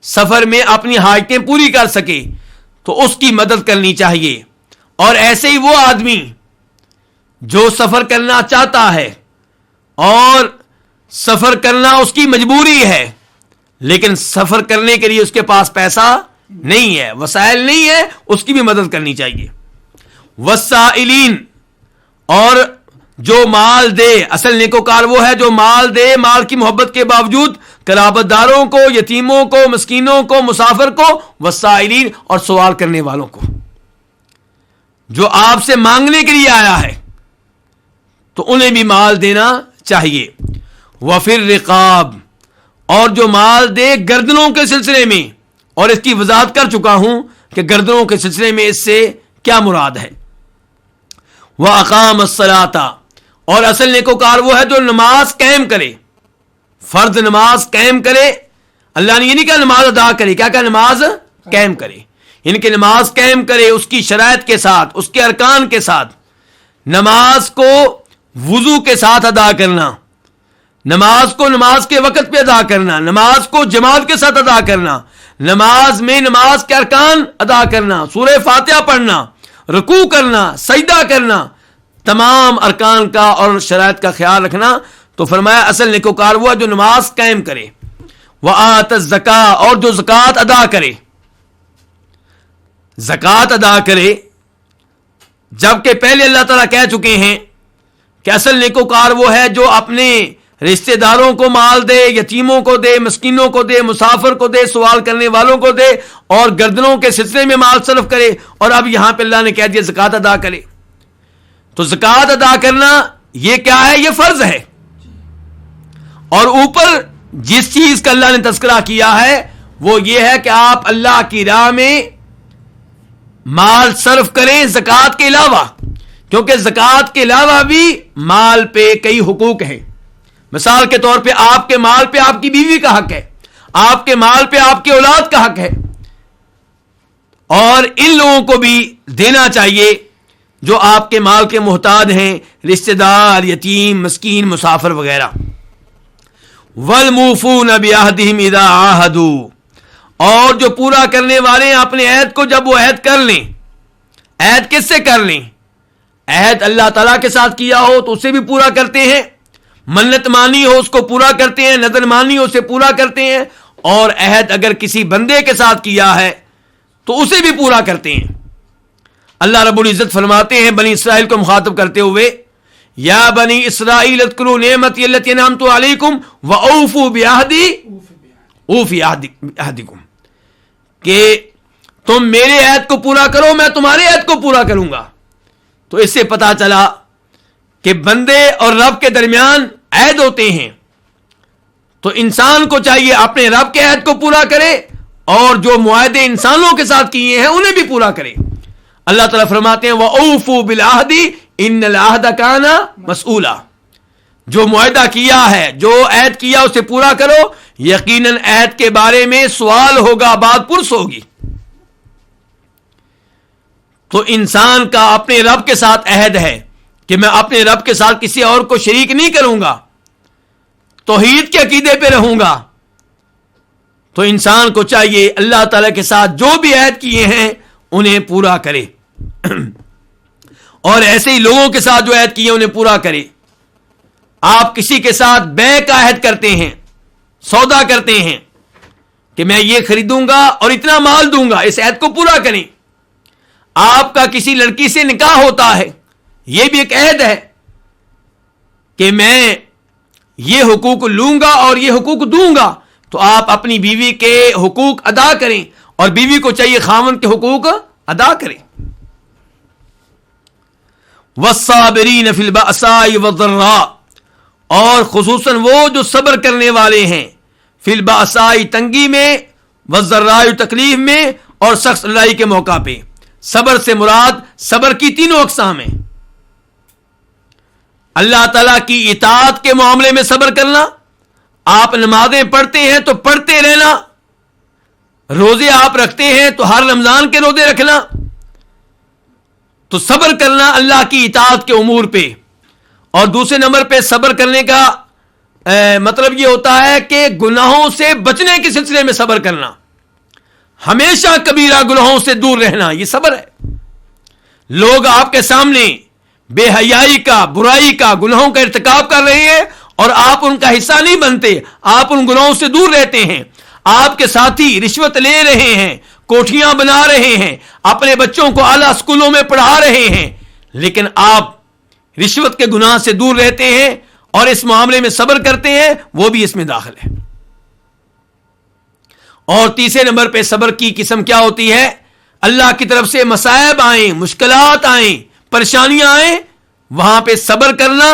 سفر میں اپنی حاجتیں پوری کر سکے، تو اس کی مدد کرنی چاہیے. اور ایسے ہی وہ آدمی جو سفر کرنا چاہتا ہے اور سفر کرنا اس کی مجبوری ہے، لیکن سفر کرنے کے لیے اس کے پاس پیسہ نہیں ہے، وسائل نہیں ہے، اس کی بھی مدد کرنی چاہیے. والسائلین، اور جو مال دے. اصل نیکوکار وہ ہے جو مال دے، مال کی محبت کے باوجود قرابت داروں کو، یتیموں کو، مسکینوں کو، مسافر کو، والسائلین، اور سوال کرنے والوں کو. جو آپ سے مانگنے کے لیے آیا ہے تو انہیں بھی مال دینا چاہیے. وفی الرقاب، اور جو مال دے گردنوں کے سلسلے میں. اور اس کی وضاحت کر چکا ہوں کہ گردنوں کے سلسلے میں اس سے کیا مراد ہے. وَأَقَامَ الصَّلَاةَ، اور اصل نیکوکار وہ ہے جو نماز قائم کرے، فرض نماز قائم کرے. اللہ نے یہ نہیں کہا نماز ادا کرے، کیا کہا؟ نماز قائم کرے. یعنی کہ نماز قائم کرے اس کی شرائط کے ساتھ، اس کے ارکان کے ساتھ. نماز کو وضو کے ساتھ ادا کرنا، نماز کو نماز کے وقت پہ ادا کرنا، نماز کو جماعت کے ساتھ ادا کرنا، نماز میں نماز کے ارکان ادا کرنا، سورہ فاتحہ پڑھنا، رکوع کرنا، سجدہ کرنا، تمام ارکان کا اور شرائط کا خیال رکھنا. تو فرمایا اصل نیکوکار وہ ہے جو نماز قائم کرے. وآت الزکاۃ، اور جو زکوٰۃ ادا کرے. زکوٰۃ ادا کرے، جبکہ پہلے اللہ تعالیٰ کہہ چکے ہیں کہ اصل نیکوکار وہ ہے جو اپنے رشتہ داروں کو مال دے، یتیموں کو دے، مسکینوں کو دے، مسافر کو دے، سوال کرنے والوں کو دے، اور گردنوں کے سلسلے میں مال صرف کرے. اور اب یہاں پہ اللہ نے کہہ دیا زکوٰۃ ادا کرے. تو زکوٰۃ ادا کرنا یہ کیا ہے؟ یہ فرض ہے. اور اوپر جس چیز کا اللہ نے تذکرہ کیا ہے وہ یہ ہے کہ آپ اللہ کی راہ میں مال صرف کریں زکوٰۃ کے علاوہ، کیونکہ زکوٰۃ کے علاوہ بھی مال پہ کئی حقوق ہیں. مثال کے طور پہ آپ کے مال پہ آپ کی بیوی کا حق ہے، آپ کے مال پہ آپ کے اولاد کا حق ہے، اور ان لوگوں کو بھی دینا چاہیے جو آپ کے مال کے محتاج ہیں، رشتہ دار، یتیم، مسکین، مسافر وغیرہ. والموفون بعہدہم اذا عاہدوا، اور جو پورا کرنے والے ہیں اپنے عہد کو جب وہ عہد کر لیں. عہد کس سے کر لیں؟ عہد اللہ تعالیٰ کے ساتھ کیا ہو تو اسے بھی پورا کرتے ہیں، منت مانی ہو اس کو پورا کرتے ہیں، نذر مانی ہو اسے پورا کرتے ہیں، اور عہد اگر کسی بندے کے ساتھ کیا ہے تو اسے بھی پورا کرتے ہیں. اللہ رب العزت فرماتے ہیں بنی اسرائیل کو مخاطب کرتے ہوئے، یا بنی اسرائیل اذکروا نعمتی التی انعمت علیکم واوفوا بعہدی اوفی عہدکم، کہ تم میرے عہد کو پورا کرو، میں تمہارے عہد کو پورا کروں گا. تو اس سے پتا چلا کہ بندے اور رب کے درمیان عہد ہوتے ہیں، تو انسان کو چاہیے اپنے رب کے عہد کو پورا کرے، اور جو معاہدے انسانوں کے ساتھ کیے ہیں انہیں بھی پورا کرے. اللہ تعالیٰ فرماتے ہیں وَأَوْفُوا بِالْعَهْدِ إِنَّ الْعَهْدَ كَانَ مَسْئُولًا، جو معاہدہ کیا ہے، جو عہد کیا اسے پورا کرو، یقیناً عہد کے بارے میں سوال ہوگا، بات پرس ہوگی. تو انسان کا اپنے رب کے ساتھ عہد ہے کہ میں اپنے رب کے ساتھ کسی اور کو شریک نہیں کروں گا، توحید کے عقیدے پہ رہوں گا. تو انسان کو چاہیے اللہ تعالیٰ کے ساتھ جو بھی عہد کیے ہیں انہیں پورا کرے، اور ایسے ہی لوگوں کے ساتھ جو عہد کیے انہیں پورا کرے. آپ کسی کے ساتھ بیع کا عہد کرتے ہیں، سودا کرتے ہیں کہ میں یہ خریدوں گا اور اتنا مال دوں گا، اس عہد کو پورا کریں. آپ کا کسی لڑکی سے نکاح ہوتا ہے، یہ بھی ایک عہد ہے کہ میں یہ حقوق لوں گا اور یہ حقوق دوں گا. تو آپ اپنی بیوی کے حقوق ادا کریں، اور بیوی کو چاہیے خاوند کے حقوق ادا کریں. والصابرین فی البأساء والضراء، اور خصوصاً وہ جو صبر کرنے والے ہیں، فی البأساء تنگی میں، والضراء تکلیف میں اور سخت لڑائی کے موقع پہ. صبر سے مراد صبر کی تینوں اقسام ہیں. اللہ تعالیٰ کی اطاعت کے معاملے میں صبر کرنا. آپ نمازیں پڑھتے ہیں تو پڑھتے رہنا. روزے آپ رکھتے ہیں تو ہر رمضان کے روزے رکھنا. تو صبر کرنا اللہ کی اطاعت کے امور پہ. اور دوسرے نمبر پہ صبر کرنے کا مطلب یہ ہوتا ہے کہ گناہوں سے بچنے کے سلسلے میں صبر کرنا. ہمیشہ کبیرہ گناہوں سے دور رہنا، یہ صبر ہے. لوگ آپ کے سامنے بے حیائی کا، برائی کا، گناہوں کا ارتکاب کر رہے ہیں اور آپ ان کا حصہ نہیں بنتے، آپ ان گناہوں سے دور رہتے ہیں. آپ کے ساتھی رشوت لے رہے ہیں، کوٹھیاں بنا رہے ہیں، اپنے بچوں کو اعلیٰ اسکولوں میں پڑھا رہے ہیں، لیکن آپ رشوت کے گناہ سے دور رہتے ہیں اور اس معاملے میں صبر کرتے ہیں، وہ بھی اس میں داخل ہے. اور تیسرے نمبر پہ صبر کی قسم کیا ہوتی ہے؟ اللہ کی طرف سے مصائب آئیں، مشکلات آئیں، پریشانیاں آئیں، وہاں پہ صبر کرنا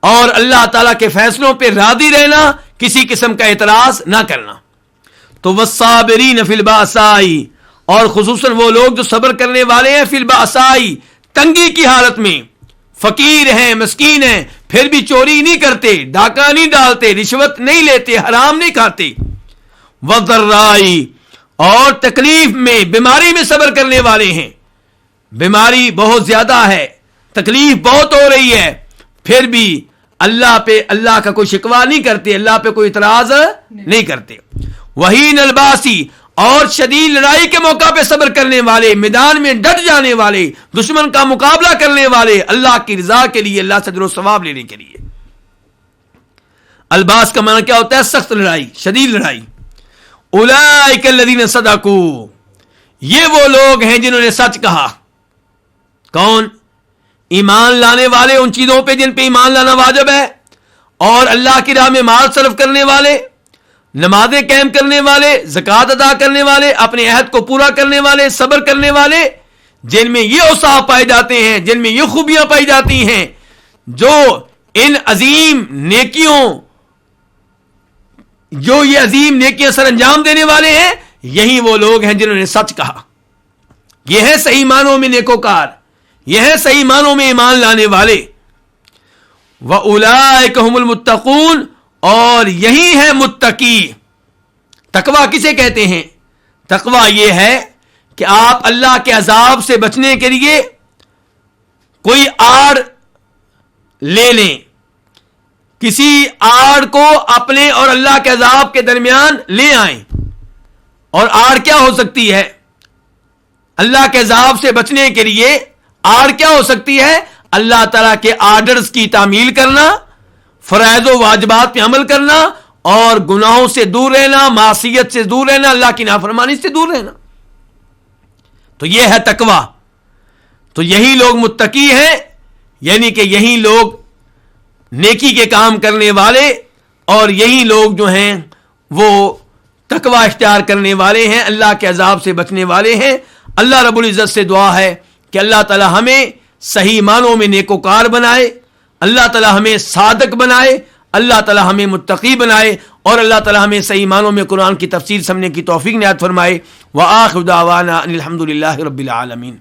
اور اللہ تعالیٰ کے فیصلوں پہ راضی رہنا، کسی قسم کا اعتراض نہ کرنا. تو والصابرین فی البأساء، اور خصوصاً وہ لوگ جو صبر کرنے والے ہیں فی البأساء، تنگی کی حالت میں، فقیر ہیں، مسکین ہیں، پھر بھی چوری نہیں کرتے، ڈاکہ نہیں ڈالتے، رشوت نہیں لیتے، حرام نہیں کھاتے. والضراء، اور تکلیف میں، بیماری میں صبر کرنے والے ہیں. بیماری بہت زیادہ ہے، تکلیف بہت ہو رہی ہے، پھر بھی اللہ کا کوئی شکوہ نہیں کرتے، اللہ پہ کوئی اعتراض نہیں کرتے. وہین الباسی، اور شدید لڑائی کے موقع پہ صبر کرنے والے، میدان میں ڈٹ جانے والے، دشمن کا مقابلہ کرنے والے، اللہ کی رضا کے لیے، اللہ سے اجر و ثواب لینے کے لیے. الباس کا معنی کیا ہوتا ہے؟ سخت لڑائی، شدید لڑائی. اولئک الذین صدقوا، یہ وہ لوگ ہیں جنہوں نے سچ کہا. کون؟ ایمان لانے والے ان چیزوں پہ جن پہ ایمان لانا واجب ہے، اور اللہ کی راہ میں مال صرف کرنے والے، نمازیں قائم کرنے والے، زکوٰۃ ادا کرنے والے، اپنے عہد کو پورا کرنے والے، صبر کرنے والے، جن میں یہ اوصاف پائے جاتے ہیں، جن میں یہ خوبیاں پائی جاتی ہیں، جو ان عظیم نیکیوں، جو یہ عظیم نیکیاں سر انجام دینے والے ہیں، یہی وہ لوگ ہیں جنہوں نے سچ کہا. یہ ہے صحیح معنوں میں نیکوکار، یہ ہے صحیح معنوں میں ایمان لانے والے. وَأُولَئِكَ هُمُ الْمُتَّقُونَ، اور یہی ہے متقی. تقویٰ کسے کہتے ہیں؟ تقویٰ یہ ہے کہ آپ اللہ کے عذاب سے بچنے کے لیے کوئی آڑ لے لیں، کسی آڑ کو اپنے اور اللہ کے عذاب کے درمیان لے آئیں. اور آڑ کیا ہو سکتی ہے؟ اللہ کے عذاب سے بچنے کے لیے آڑ کیا ہو سکتی ہے؟ اللہ تعالیٰ کے آرڈرز کی تعمیل کرنا، فرائض و واجبات پہ عمل کرنا، اور گناہوں سے دور رہنا، معصیت سے دور رہنا، اللہ کی نافرمانی سے دور رہنا. تو یہ ہے تقویٰ. تو یہی لوگ متقی ہیں، یعنی کہ یہی لوگ نیکی کے کام کرنے والے، اور یہی لوگ جو ہیں وہ تقویٰ اختیار کرنے والے ہیں، اللہ کے عذاب سے بچنے والے ہیں. اللہ رب العزت سے دعا ہے کہ اللہ تعالی ہمیں صحیح معنوں میں نیکوکار بنائے، اللہ تعالی ہمیں صادق بنائے، اللہ تعالی ہمیں متقی بنائے، اور اللہ تعالی ہمیں صحیح معنوں میں قرآن کی تفسیر سمجھنے کی توفیق عنایت فرمائے. وآخر دعوانا ان الحمد للہ رب العالمین.